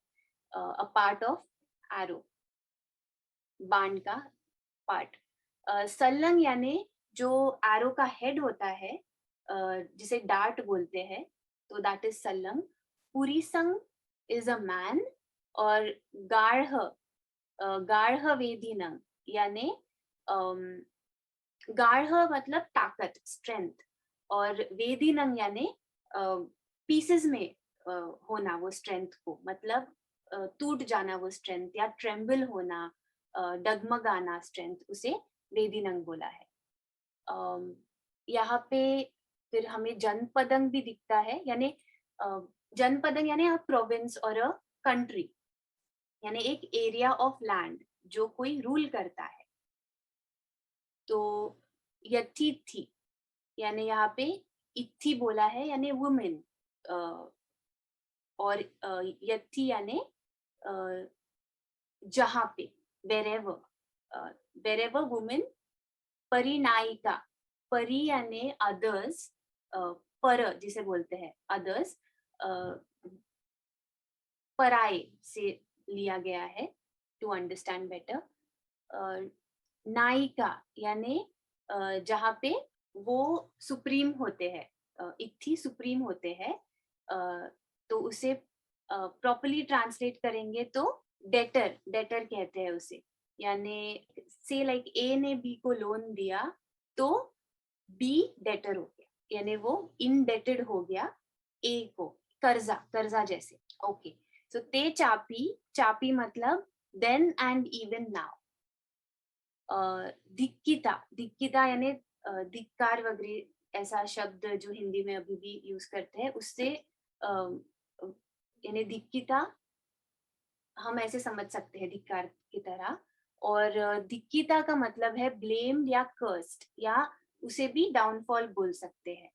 अ पार्ट ऑफ एरो, बाण का पार्ट। सल्लंग यानी जो एरो का हेड होता है, जिसे डार्ट बोलते हैं, तो दैट इज सल्लम. पुरीसंग इज अ मैन. और गाढ़, गाढ़ वेदीनंग यानी गाढ़ मतलब ताकत, स्ट्रेंथ. और वेदीनंग यानी पीसेस में होना वो स्ट्रेंथ को, मतलब टूट जाना वो स्ट्रेंथ, या ट्रेम्बल होना, डगमगाना स्ट्रेंथ, उसे वेदीनंग बोला है. यहाँ पे फिर हमें जनपदंग भी दिखता है, यानी जनपदंग यानी प्रोविंस और अ कंट्री, यानी एक एरिया ऑफ लैंड जो कोई रूल करता है. तो यथी थी, यानी यहाँ पे इत्थी बोला है यानी वुमेन. और यथी यानी जहाँ पे, wherever, wherever women. परिनायिका, परि यानी अदर्स, पर जिसे बोलते हैं अदर्स, पराये से लिया गया है टू अंडरस्टैंड बेटर. नायिका यानी जहाँ पे वो सुप्रीम होते हैं, इत्थी सुप्रीम होते हैं. तो उसे प्रॉपरली ट्रांसलेट करेंगे तो डेटर, डेटर कहते हैं उसे. यानी से लाइक ए ने बी को लोन दिया तो बी डेटर हो गया, यानी वो इनडेटेड हो गया ए को, कर्जा, कर्जा जैसे. ओके, सो ते चापी, चापी मतलब देन एंड इवन नाउ. धिक्किता, धिक्किता यानी धिक्कार वगैरह, ऐसा शब्द जो हिंदी में अभी भी यूज करते हैं, उससे यानी धिक्किता हम ऐसे समझ सकते हैं धिक्कार की तरह. और धिक्किता का मतलब है ब्लेम्ड या कर्स्ड, या उसे भी डाउनफॉल बोल सकते हैं.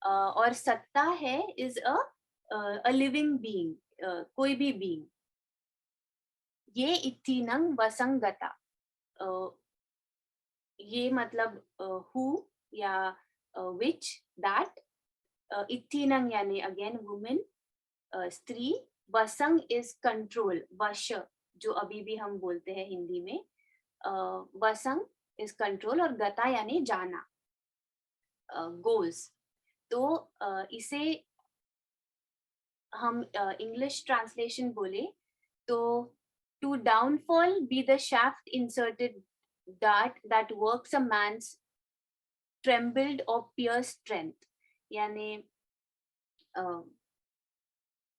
और सत्ता है इज अ लिविंग बीइंग, कोई भी बीइंग. ये इत्थीनंग वसंगता, ये मतलब हु या विच, दैट. इत्थीनंग यानी अगेन वुमेन, स्त्री. वसंग इज कंट्रोल, वश जो अभी भी हम बोलते हैं हिंदी में. वसंग इज कंट्रोल, और गता यानी जाना, गोल्स. तो इसे हम इंग्लिश ट्रांसलेशन बोले तो to downfall be the shaft inserted dart that works a man's trembled or pierced strength. यानी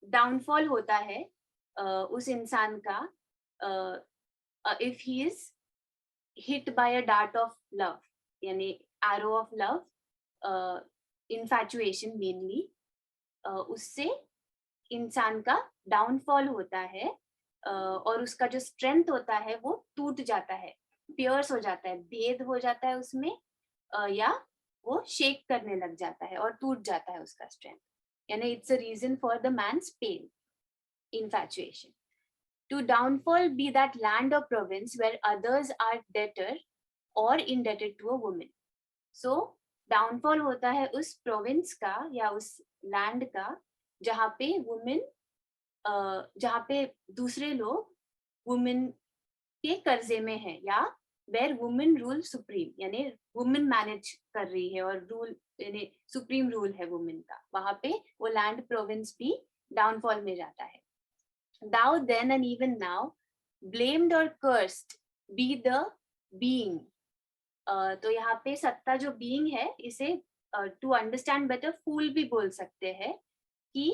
डाउनफॉल होता है उस इंसान का if he is hit by a dart of love, यानी arrow of love, infatuation mainly. उससे इंसान का डाउनफॉल होता है, और उसका जो स्ट्रेंथ होता है वो टूट जाता है, पियर्स हो जाता है, भेद हो जाता है उसमें, या वो शेक करने लग जाता है और टूट जाता है उसका स्ट्रेंथ. यानी it's a reason for the man's pain, infatuation. To downfall be that land or province where others are debtor or indebted to a woman. So downfall होता है उस province का या उस land का जहाँ पे women, जहाँ पे दूसरे लोग women के कर्जे में है, या where women rule supreme, यानी women manage कर रही है और rule यानी supreme rule है women का, वहाँ पे वो land province भी downfall में जाता है. Thou then and even now, blamed or cursed be the being. तो यहाँ पे सत्ता जो being है, इसे to understand better fool भी बोल सकते हैं कि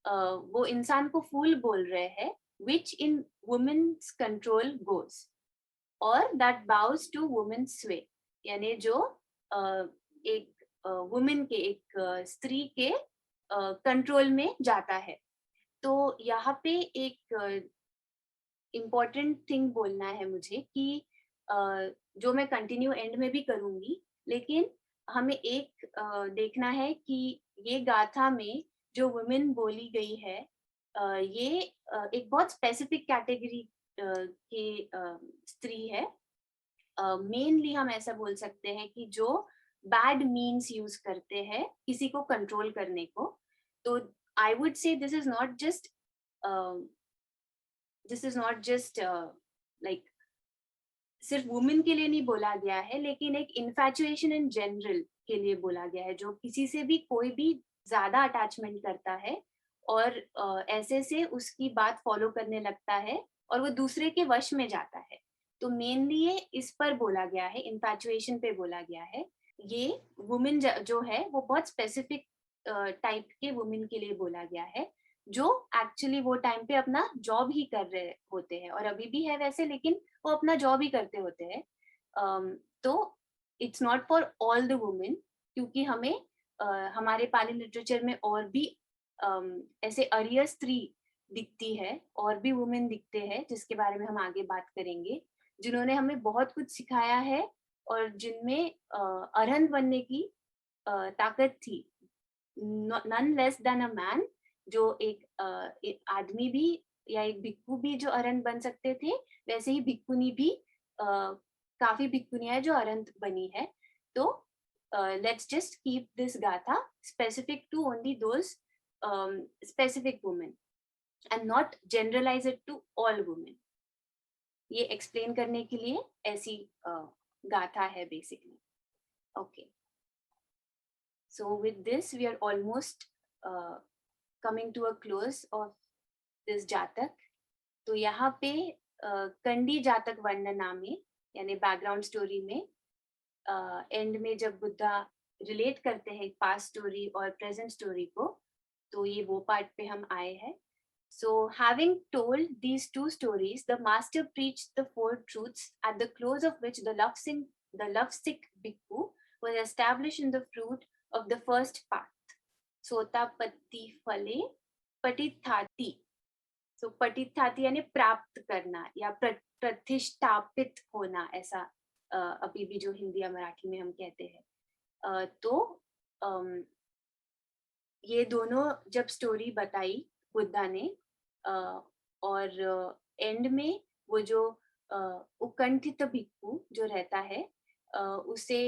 वो इंसान को fool बोल रहे हैं, which in woman's control goes, or that bows to woman's sway. यानी जो एक woman के, एक स्त्री के कंट्रोल में जाता है. तो यहाँ पे एक इम्पॉर्टेंट थिंग बोलना है मुझे कि जो मैं कंटिन्यू एंड में भी करूंगी, लेकिन हमें एक देखना है कि ये गाथा में जो वुमेन बोली गई है, ये एक बहुत स्पेसिफिक कैटेगरी की स्त्री है. मेनली हम ऐसा बोल सकते हैं कि जो बैड मीन्स यूज करते हैं किसी को कंट्रोल करने को. तो I would say this is not just like सिर्फ वुमेन के लिए नहीं बोला गया है, लेकिन एक इन्फैचुएशन इन जनरल के लिए बोला गया है, जो किसी से भी कोई भी ज्यादा अटैचमेंट करता है और ऐसे से उसकी बात फॉलो करने लगता है और वो दूसरे के वश में जाता है। तो मेनली ये इस पर बोला गया है, इन्फैचुएशन पे बोला गया है। ये वुमेन जो है वो बहुत स्पेसिफिक टाइप के वुमेन के लिए बोला गया है, जो एक्चुअली वो टाइम पे अपना जॉब ही कर रहे होते हैं और अभी भी है वैसे, लेकिन वो अपना जॉब ही करते होते हैं। तो it's not for all the women, क्योंकि हमें हमारे पाली लिटरेचर में और भी ऐसे अरियर स्त्री दिखती है, और भी वुमेन दिखते हैं जिसके बारे में हम आगे बात करेंगे, जिन्होंने हमें बहुत कुछ सिखाया है और जिनमें अरहंत बनने की ताकत थी। None less than a man, जो एक आदमी भी या एक भिक्खु भी जो अरहंत बन सकते थे, वैसे ही भिक्खुनी भी काफी भिक्खुनियां हैं जो अरहंत बनी है। तो let's just keep this gatha specific to only those specific women and not generalize it to all women. ये एक्सप्लेन करने के लिए ऐसी गाथा है basically. Okay, so with this we are almost coming to a close of this जातक। तो यहाँ पे कंडी जातक वर्णना में यानी बैकग्राउंड स्टोरी में एंड में जब बुद्धा रिलेट करते हैं पास्ट स्टोरी और प्रेजेंट स्टोरी को, तो ये वो पार्ट पे हम आए हैं। So having told these two stories, the master preached the four truths, at the close of which the lovesick bhikkhu was established in the fruit of the first path, sotapatti phale patithati। So patithati यानी प्राप्त करना या प्रतिष्ठापित होना, ऐसा अभी भी जो हिंदी या मराठी में हम कहते हैं। तो ये दोनों जब स्टोरी बताई बुद्धा ने, और एंड में वो जो उकंठित भिक्खु जो रहता है, उसे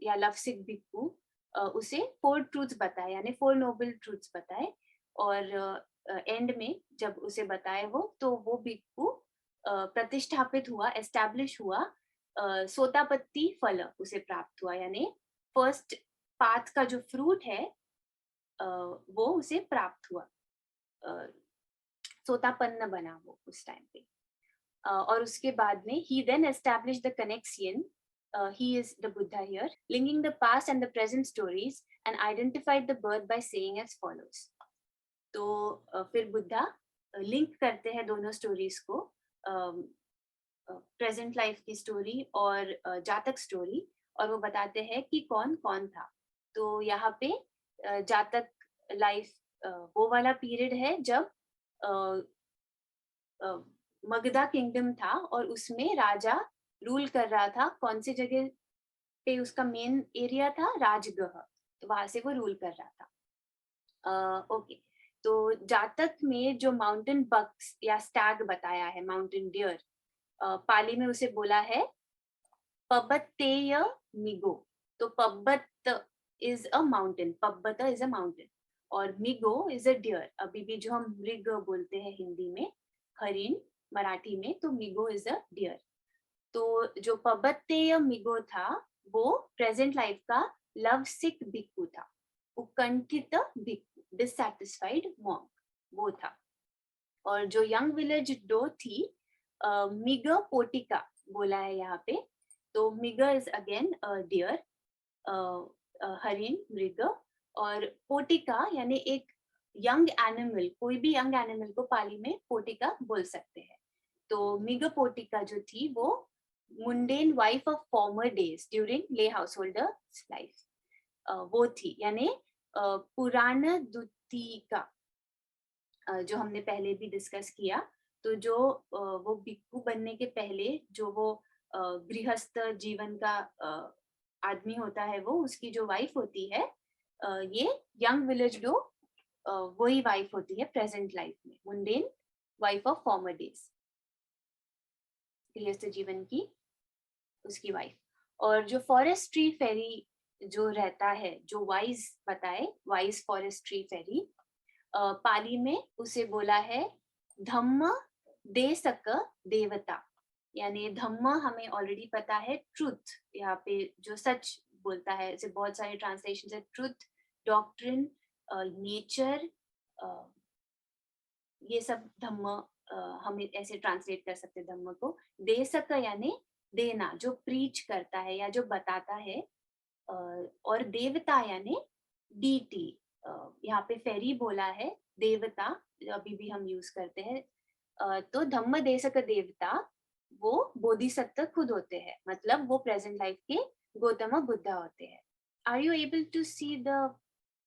या लवसिक भिक्खु, उसे फोर ट्रूथ्स बताए, यानी फोर नोबल ट्रूथ्स बताए। और एंड में जब उसे बताए वो, तो वो भिक्खु प्रतिष्ठापित हुआ, एस्टैब्लिश हुआ, सोतापत्ति फल उसे प्राप्त हुआ, यानी फर्स्ट पाथ का जो फ्रूट है वो उसे प्राप्त हुआ, सोतापन्न बना वो उस टाइम पे। और उसके बाद में he then established the connection, he is the Buddha here, linking the past and the present stories and identified the birth by saying as follows। तो फिर बुद्धा लिंक करते हैं दोनों स्टोरीज को, प्रेजेंट लाइफ की स्टोरी और जातक स्टोरी, और वो बताते हैं कि कौन कौन था। तो यहाँ पे जातक लाइफ वो वाला पीरियड है जब मगधा किंगडम था और उसमें राजा रूल कर रहा था। कौन सी जगह पे उसका मेन एरिया था? राजगृह, तो वहां से वो रूल कर रहा था। ओके, तो जातक में जो माउंटेन बक्स या स्टैग बताया है, माउंटेन डियर, पाली में उसे बोला है पब्बतेय मिगो। तो पब्बत इज अ माउंटेन, पब्बत इज अ माउंटेन, और मिगो इज अ डियर। अभी भी जो हम मृग बोलते हैं हिंदी में, हरिण मराठी में, तो मिगो इज अ डियर। तो जो पब्बतेय मिगो था वो प्रेजेंट लाइफ का लवसिक भिक्खु था, उकंठित भिक्खु, डिससैटिस्फाइड मॉन्क वो था। और जो यंग विलेज डो थी, मिग पोटिका बोला है यहाँ पे। तो मिग इज अगेन डियर, हरिण, मृग, और पोटिका यानी एक यंग एनिमल, कोई भी यंग एनिमल को पाली में पोटिका बोल सकते हैं। तो मिग पोटिका जो थी वो mundane wife of former days during ले हाउसहोल्डर्स लाइफ, वो थी, यानी पुराण द्वितीका, जो हमने पहले भी डिस्कस किया। तो जो वो भिक्खु बनने के पहले जो वो गृहस्थ जीवन का आदमी होता है, वो उसकी जो वाइफ होती है, ये यंग विलेज डो वही वाइफ होती है प्रेजेंट लाइफ में, mundane wife of former days, गृहस्थ जीवन की उसकी वाइफ। और जो फॉरेस्ट ट्री फेरी जो रहता है, जो वाइज बताए, वाइज फॉरेस्ट ट्री फेरी, पाली में उसे बोला है धम्म देसक देवता, यानी धम्म हमें ऑलरेडी पता है ट्रुथ, यहाँ पे जो सच बोलता है, इसे बहुत सारे ट्रांसलेशन है, ट्रुथ, डॉक्ट्रिन, नेचर, ये सब धम्म, हम ऐसे ट्रांसलेट कर सकते हैं धम्म को। देसक यानी देना, जो प्रीच करता है या जो बताता है। और देवता यानी डीटी, यहाँ पे फेरी बोला है, देवता अभी भी हम यूज करते हैं। तो धम्म देसक देवता वो बोधिसत्व खुद होते हैं, मतलब वो प्रेजेंट लाइफ के गौतम बुद्धा होते हैं। Are you able to see the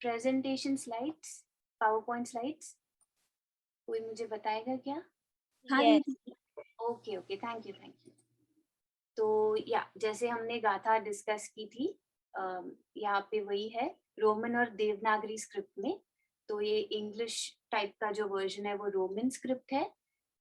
presentation slides, PowerPoint slides? कोई मुझे बताएगा क्या? हाँ Yes. दीदी। Okay okay, thank you thank you. तो या जैसे हमने गाथा डिस्कस की थी, यहाँ पे वही है रोमन और देवनागरी स्क्रिप्ट में। तो ये इंग्लिश टाइप का जो वर्जन है वो रोमन स्क्रिप्ट है,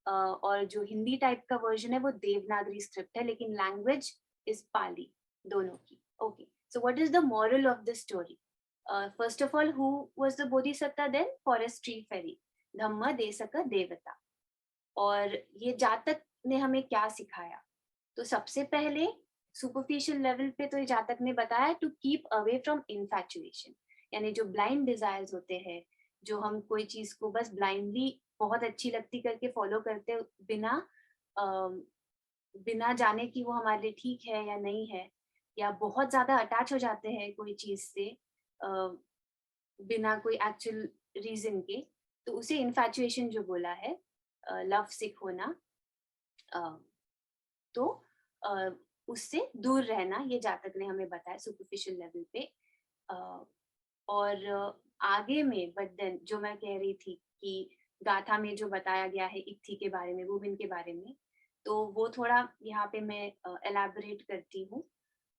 और जो हिंदी टाइप का वर्जन है वो देवनागरी स्क्रिप्ट है, लेकिन लैंग्वेज इज पाली, दोनों की। Okay, so what is the moral of the story? First of all, who was the बोधिसत्ता? देन फॉरेस्ट ट्री फेरी, धम्म देसक देवता। और ये जातक ने हमें क्या सिखाया? तो सबसे पहले सुपरफिशियल लेवल पे तो ये जातक ने बताया to keep away from infatuation, यानी जो ब्लाइंड डिजायर्स होते हैं, जो हम कोई चीज को बस ब्लाइंडली बहुत अच्छी लगती करके फॉलो करते बिना बिना जाने कि वो हमारे लिए ठीक है या नहीं है, या बहुत ज्यादा अटैच हो जाते हैं कोई चीज से बिना कोई एक्चुअल रीजन के, तो उसे इन्फैचुएशन जो बोला है, लव सिक होना। अ, तो अ, उससे दूर रहना, ये जातक ने हमें बताया सुपरफिशियल लेवल पे। अ, और आगे में बट देन जो मैं कह रही थी कि गाथा में जो बताया गया है इत्थी के बारे में, वुमेन के बारे में, तो वो थोड़ा यहाँ पे मैं एलैबोरेट करती हूँ।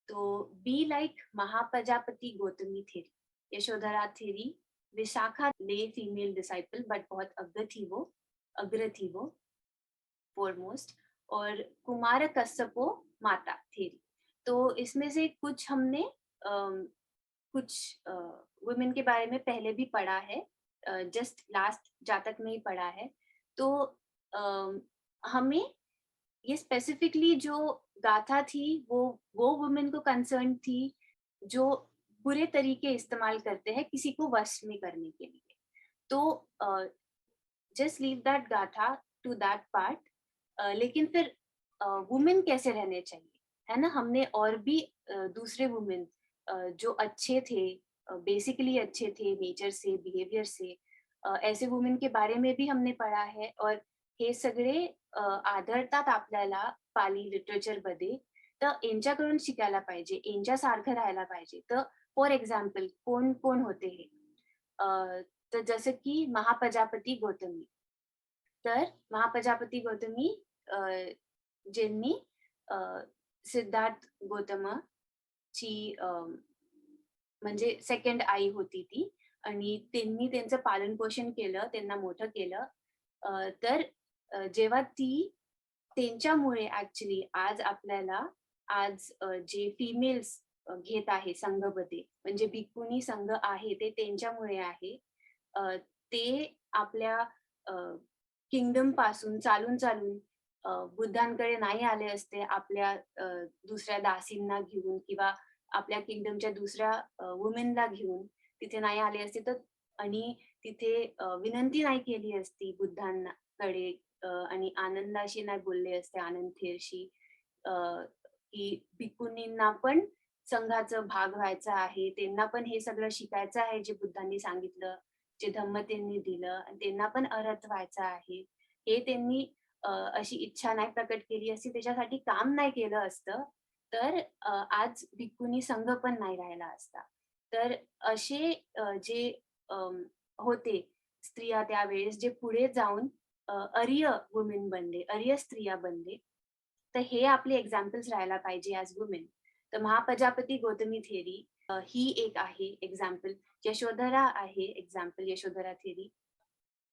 तो be like Mahaprajapati Gautami theory, Yashodhara theory, Vishakha ले फीमेल डिसाइपल, बट बहुत अग्र थी वो फोरमोस्ट, और कुमार कश्यपो माता थेरी। तो इसमें से कुछ हमने कुछ वुमेन के बारे में पहले भी पढ़ा है, जस्ट लास्ट जातक में ही पढ़ा है। तो हमें ये स्पेसिफिकली जो गाथा थी वो वुमेन को कंसर्न थी जो बुरे तरीके इस्तेमाल करते हैं किसी को वश में करने के लिए। तो जस्ट लीव दैट गाथा टू दैट पार्ट। लेकिन फिर वुमेन कैसे रहने चाहिए, है ना? हमने और भी दूसरे वुमेन जो अच्छे थे, बेसिकली अच्छे थे नेचर से, बिहेवियर से, ऐसे वुमेन के बारे में भी हमने पढ़ा है। और हे सगळे आढळतात आपल्याला पाली लिटरेचर मध्ये, तर यांच्याकडून शिकायला पाहिजे, यांच्यासारखं राहायला पाहिजे. तर फॉर एक्झाम्पल कोण कोण होते हे? तर जसं की महाप्रजापती गौतमी. तर महाप्रजापती गौतमी ज्यांनी सिद्धार्थ गौतमची म्हणजे सेकंड आई होती ती, आणि त्यांनी त्यांचं पालन पोषण केलं, त्यांना मोठं केलं. तर जेव्हा ती त्यांच्यामुळे ऍक्च्युली आज आपल्याला जे फिमेल्स घेत आहे संघमध्ये, म्हणजे भिक्खुनी संघ आहे ते त्यांच्यामुळे आहे. ते आपल्या किंगडम पासून चालून चालून बुद्धांकडे नाही आले असते आपल्या दुसऱ्या दासींना घेऊन, किंवा आपल्या किंगडमच्या दुसऱ्या वुमेनला घेऊन तिथे नाही आले असते, तर आणि तिथे विनंती नाही केली असती बुद्धांकडे, आणि आनंदाशी नाही बोलले असते, आनंद थेरशी, की भिक्खुनींना पण संघाचा भाग व्हायचा आहे, त्यांना पण हे सगळं शिकायचं आहे जे बुद्धांनी सांगितलं, जे धम्म त्यांनी दिलं, आणि त्यांना पण अरहत व्हायचं आहे. हे त्यांनी अशी इच्छा नाही प्रकट केली असती, त्याच्यासाठी काम नाही केलं असतं, तर आज भिक्खुनी संघ पण नाही राहिला असता. तर असे जे होते स्त्रिया त्यावेळेस, जे पुढे जाऊन आर्य वुमेन बनले, आर्य स्त्रिया बनले, तर हे आपले एक्झाम्पल्स राहायला पाहिजे ॲज वुमेन. तर महाप्रजापती गौतमी थेरी ही एक आहे एक्झाम्पल. यशोधरा आहे एक्झाम्पल, यशोधरा थेरी.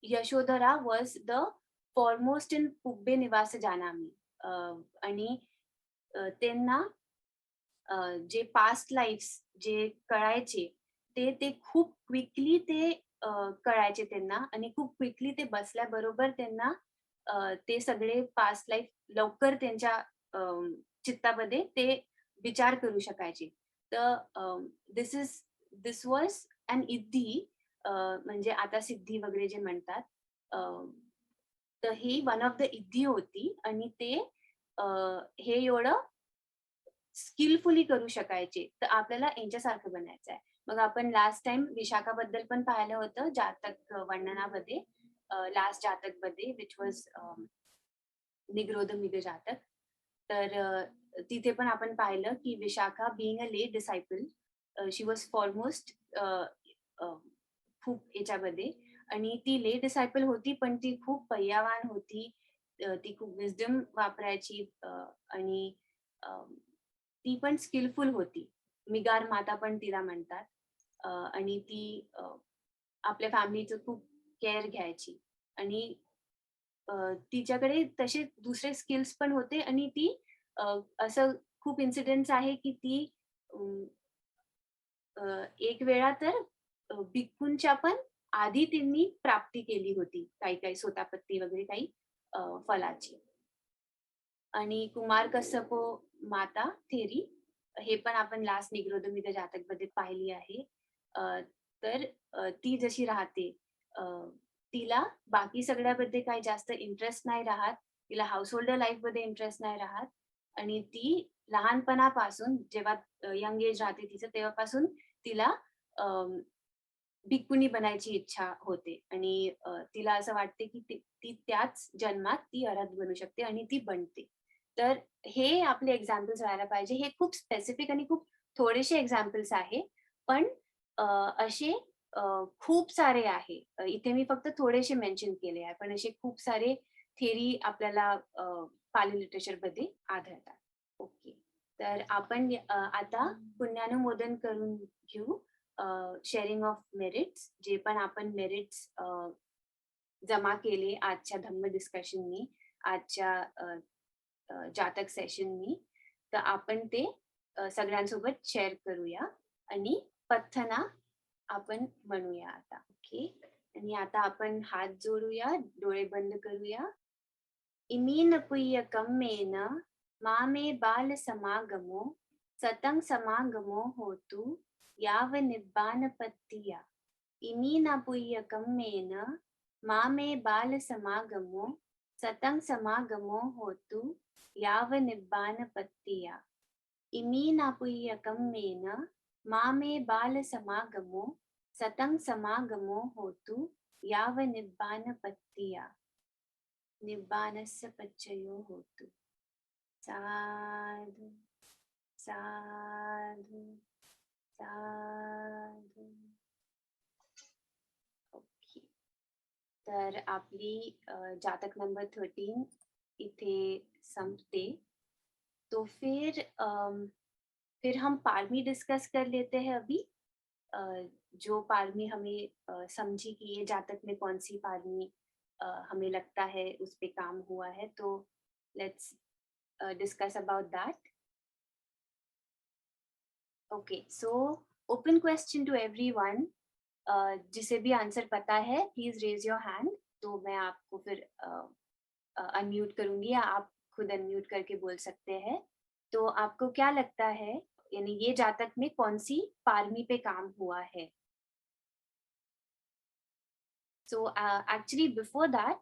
Yashodhara was the foremost in पुब्बे निवास जानामी. आणि त्यांना जे पास्ट लाईफ्स जे कळायचे, ते खूप क्विकली ते कळायचे त्यांना, आणि खूप क्विकली ते बसल्याबरोबर त्यांना ते सगळे पास्ट लाईफ लवकर त्यांच्या अ, चित्तामध्ये ते विचार करू शकायचे. तर दिस वॉज अन इद्दी म्हणजे आता सिद्धी वगैरे जे म्हणतात, अ, तर ही वन ऑफ द इद्दी होती आणि ते हे एवढं स्किलफुली करू शकायचे. तर आपल्याला यांच्यासारखं बनायचं आहे. मग आपण लास्ट टाईम विशाखाबद्दल पण पाहिलं होतं जातक वर्णनामध्ये, लास्ट जातकमध्ये व्हिच वॉज निग्रो द मिग जातक. तर तिथे पण आपण पाहिलं की Vishakha being a lay disciple, she was foremost खूप याच्यामध्ये, आणि ती लेट डिसायपल होती, पण ती खूप पय्यावान होती. ती खूप विस्डम वापरायची, आणि अ, ती पण स्किलफुल होती. मिगार माता पण तिला म्हणतात. आणि ती आपल्या फॅमिलीचं खूप केअर घ्यायची, आणि तिच्याकडे तसे दुसरे स्किल्स पण होते, आणि ती असं खूप इन्सिडेंट्स आहे की ती अं, एक वेळा तर भिक्खूंच्या पण आधी त्यांनी प्राप्ती केली होती, काही-काही सोतापत्ती वगैरे काही फलाची. आणि कुमार कश्यपो माता थेरी, हे पण आपण लास्ट निग्रोधमिक जातकमध्ये पाहिली आहे. अ, तर ती जशी राहते, अ, तिला बाकी सगळ्यामध्ये काही जास्त इंटरेस्ट नाही राहत. तिला हाउसहोल्डर लाईफमध्ये इंटरेस्ट नाही राहत, आणि ती लहानपणापासून जेव्हा यंग एज राहते तिचं, तेव्हापासून तिला भिक्खुनी बनायची इच्छा होते, आणि तिला असं वाटते की ती ती त्याच जन्मात ती अरहत बनू शकते, आणि ती बनते. तर हे आपले एक्झाम्पल्स राहायला पाहिजे. हे खूप स्पेसिफिक आणि खूप थोडेसे एक्झाम्पल्स आहे. पण अ, असे अ, खूप सारे आहे. इथे मी फक्त थोडेसे मेन्शन केले आहे. पण असे खूप सारे थिअरी आपल्याला पाली लिटरेचरमध्ये आढळतात. ओके. तर आपण आता पुण्यानुमोदन करून घेऊ. शेअरिंग ऑफ मेरिट्स, जे पण आपण मेरिट्स जमा केले आजच्या धम्म डिस्कशननी, आजच्या जातक सेशननी, तर आपण ते सगळ्यांसोबत शेअर करूया, आणि पथ्थना आपण म्हणूया आता. ओके. आणि आता आपण हात जोडूया, डोळे बंद करूया. इमीन पुय्य कम्मेन मामे बाल समागमो सतं समागमो होतु याव निब्बानपत्तिया. इमीना पुय्य कम्मेन मामे बाल समागमो सतं समागमो होतु याव निब्बानपत्तिया. इमीना पुय्य कम्मेन मामे बाल समागमो सतं समागमो होतु याव निब्बानपत्तिया. निब्बानस्य पच्चयो होतु. साधु, साधु, साधु. ओके. तर आपली जातक नंबर 13 इथे संपते. तो फिर हम पारमी डिस्कस कर लेते हैं अभी। अ, जो पारमी हमें समझी कि ये जातक में कौन सी पारमी हमें लगता है उस पे काम हुआ है, तो let's discuss about that. Okay, so open question to everyone. जिसे भी आंसर पता है प्लीज रेज योर हैंड, तो मैं आपको फिर अनम्यूट करूंगी, या आप खुद अनम्यूट करके बोल सकते हैं. तो आपको क्या लगता है, यानी ये जातक में कौन सी पारमी पे काम हुआ है? So actually before that,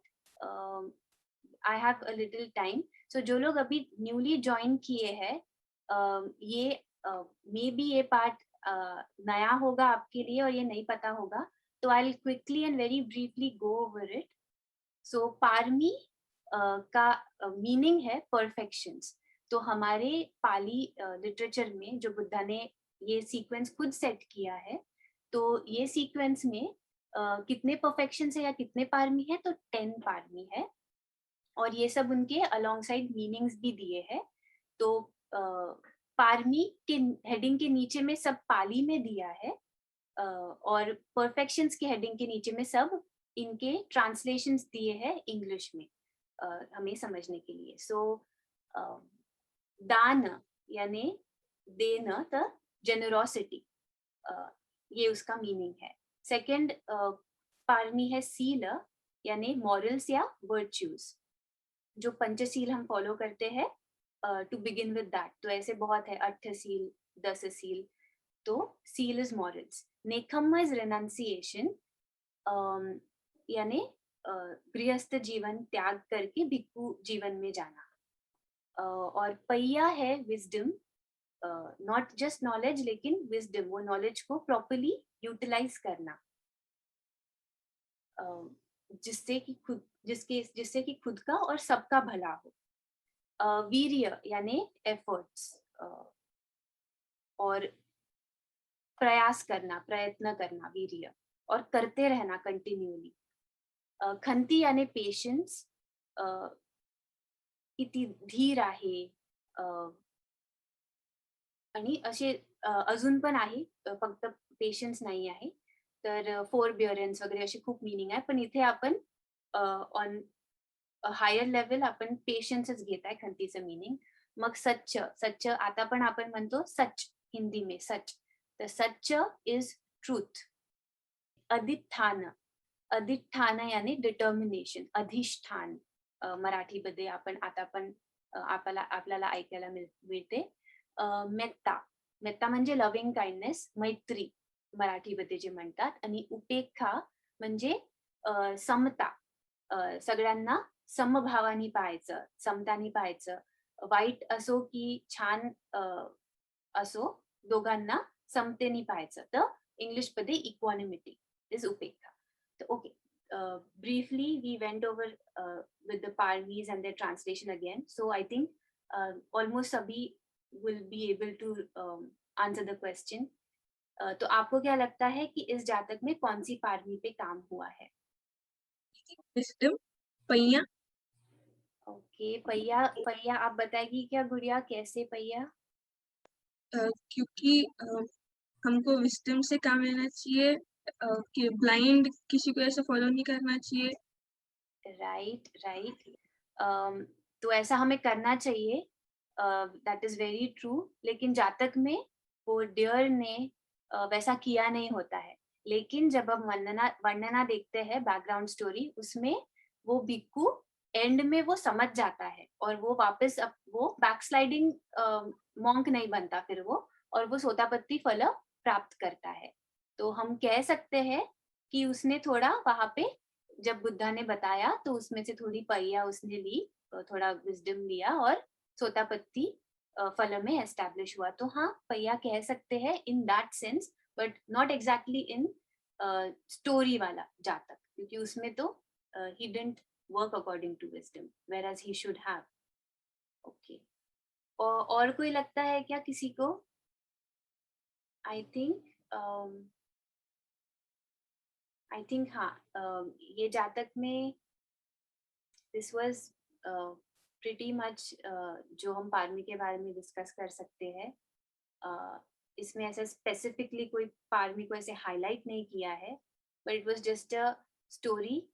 I have a little time. So जो लोग अभी न्यूली ज्वाइन किए हैं, ये मे बी ये पार्ट नया होगा आपके लिए और ये नहीं पता होगा, तो I will quickly and very briefly go over it. So पारमी का मीनिंग है परफेक्शंस. तो हमारे पाली लिटरेचर में जो बुद्धा ने ये सीक्वेंस खुद सेट किया है, तो ये सीक्वेंस में कितने परफेक्शंस है या कितने पारमी है, तो 10 पारमी है, और ये सब उनके अलोंग साइड मीनिंग्स भी दिए हैं. तो पारमी के हेडिंग के नीचे में सब पाली में दिया है, और परफेक्शंस के हेडिंग के नीचे में सब इनके ट्रांसलेशंस दिए हैं इंग्लिश में, हमें समझने के लिए. सो दान यानी देना, द जेनरोसिटी, ये उसका मीनिंग है. सेकंड पारमी है सील, यानी मॉरल्स या वर्च्यूज, जो पंचशील हम फॉलो करते हैं. टू बिगिन विद दैट, तो ऐसे बहुत है, 8 सील, 10 सील. तो seal is morals. Nekhamma is renunciation, यानी गृहस्थ जीवन त्याग करके भिक्षु जीवन में जाना। और पहिया है विजडम, नॉट जस्ट नॉलेज लेकिन विजडम, वो नॉलेज को प्रॉपरली यूटिलाइज करना, जिससे कि जिससे कि खुद का और सबका भला हो। वीर्य यानी एफर्ट्स, और प्रयास करना, प्रयत्न करना, वीर्य, और करते रहना कंटिन्यूअली। खंती यानी पेशेंस, किती धीर आहे, आणि असे अजून पण आहे, फक्त पेशन्स नाही आहे. तर फोरबिअरन्स वगैरे अशी खूप मीनिंग आहे. पण इथे आपण ऑन हायर लेवल आपण पेशन्सच घेत आहे खंतीचं मीनिंग. मग सच्च, सच्च आता पण आपण म्हणतो सच हिंदी में सच. तर सच्च इज ट्रूथ. अधिष्ठान, अधिष्ठान यानी डिटर्मिनेशन, अधिष्ठान मराठीमध्ये आपण आता पण आपल्याला ऐकायला मिळते. मेत्ता, मेत्ता म्हणजे लव्हिंग काइंडनेस, मैत्री मराठीमध्ये जे म्हणतात. आणि उपेक्षा म्हणजे समता, सगळ्यांना समभावानी पाहायचं, समतानी पाहायचं. वाईट असो की छान असो, दोघांना समतेने पाहायचं. तर इंग्लिशमध्ये इक्वानिमिटी इज उपेक्षा. तर okay, briefly we went over with the Parvis and their translation again. So I think almost sabhi will be able to answer the question. तो आपको क्या लगता है कि इस जातक में कौन सी पारवी पे काम हुआ है? विजडम, पहिया। ओके, पहिया, पहिया आप बताएगी क्या गुड़िया, कैसे पहिया? क्योंकि हमको विजडम से काम लेना चाहिए, कि ब्लाइंड किसी को ऐसे फॉलो नहीं करना चाहिए। Right, right. तो ऐसा हमें करना चाहिए, दैट इज वेरी ट्रू। लेकिन जातक में वो डियर ने वैसा किया नहीं होता है। लेकिन जब हम वर्णना वर्णना देखते हैं, बैकग्राउंड स्टोरी, उसमें वो भिक्खु एंड में वो समझ जाता है और वो वापस वो बैकस्लाइडिंग मॉन्क नहीं बनता फिर वो, और वो सोतापत्ती फल प्राप्त करता है। तो हम कह सकते हैं कि उसने थोड़ा वहां पे, जब बुद्धा ने बताया तो उसमें से थोड़ी पहिया उसने ली, थोड़ा विजडम लिया और सोतापत्ती फल में एस्टैब्लिश हुआ। तो हाँ, पहिया कह सकते हैं in that sense, but not exactly in story वाला जातक, क्योंकि उसमें तो ही didn't work according to wisdom whereas he should have. Okay, और कोई लगता है क्या किसी को? आई थिंक, हाँ, ये जातक में दिस वाज प्रीटी मच जो हम पारमी के बारे में डिस्कस कर सकते हैं। इसमें ऐसा स्पेसिफिकली कोई पारमी को ऐसे हाईलाइट नहीं किया है, but it was just a story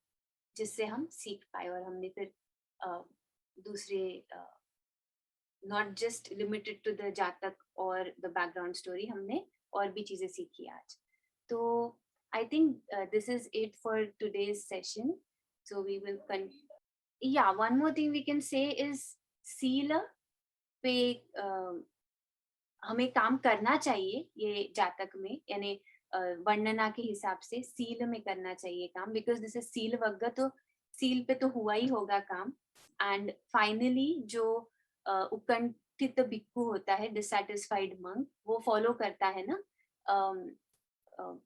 जिससे हम सीख पाए, और हमने फिर दूसरे, not just limited to the Jataka और द बैकग्राउंड स्टोरी, हमने और भी चीजें सीखी आज। तो I think this is it for today's session. So we will yeah, one more thing we can say is seal पे हमें काम करना चाहिए ये जातक में, यानी वर्णना के हिसाब से सील में करना चाहिए काम, बिकॉज दिस इज सील वग्ग, तो सील पे तो हुआ ही होगा काम। एंड फाइनली जो उकंठित भिक्खु होता है, डिससैटिस्फाइड मंक, वो फॉलो करता है ना,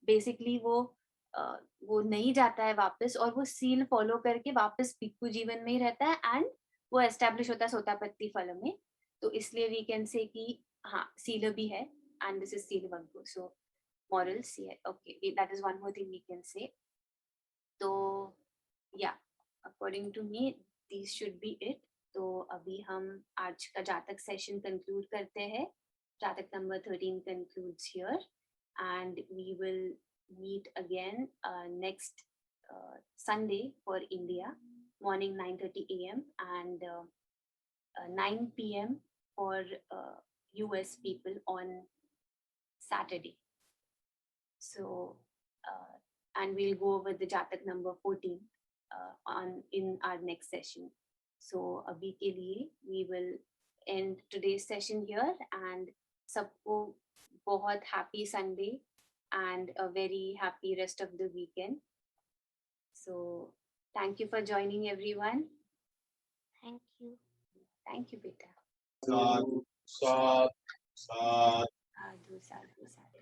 बेसिकली वो नहीं जाता है वापस, और वो सील फॉलो करके वापस भिक्खु जीवन में ही रहता है, एंड वो एस्टेब्लिश होता है सोतापत्ती फल में। तो इसलिए वी कैन से कि हाँ, सील भी है, एंड दिस इज सील वग्गु, so morals, okay, that is one more thing we can say. तो yeah, according to me this should be it. तो अभी हम आज का जातक सेशन कंक्लूड करते हैं। जातक number 13 concludes here, and we will meet again next Sunday for India, morning 9:30 a.m. and 9 p.m. for US people on Saturday. So, and we'll go over the Jatak number 14 on in our next session. So, abhi ke liye we will end today's session here, and सबको बहुत happy Sunday and a very happy rest of the weekend. So thank you for joining, everyone. Thank you. Thank you, beta. Sadhu Sadhu Sadhu Sadhu, sadhu, sadhu.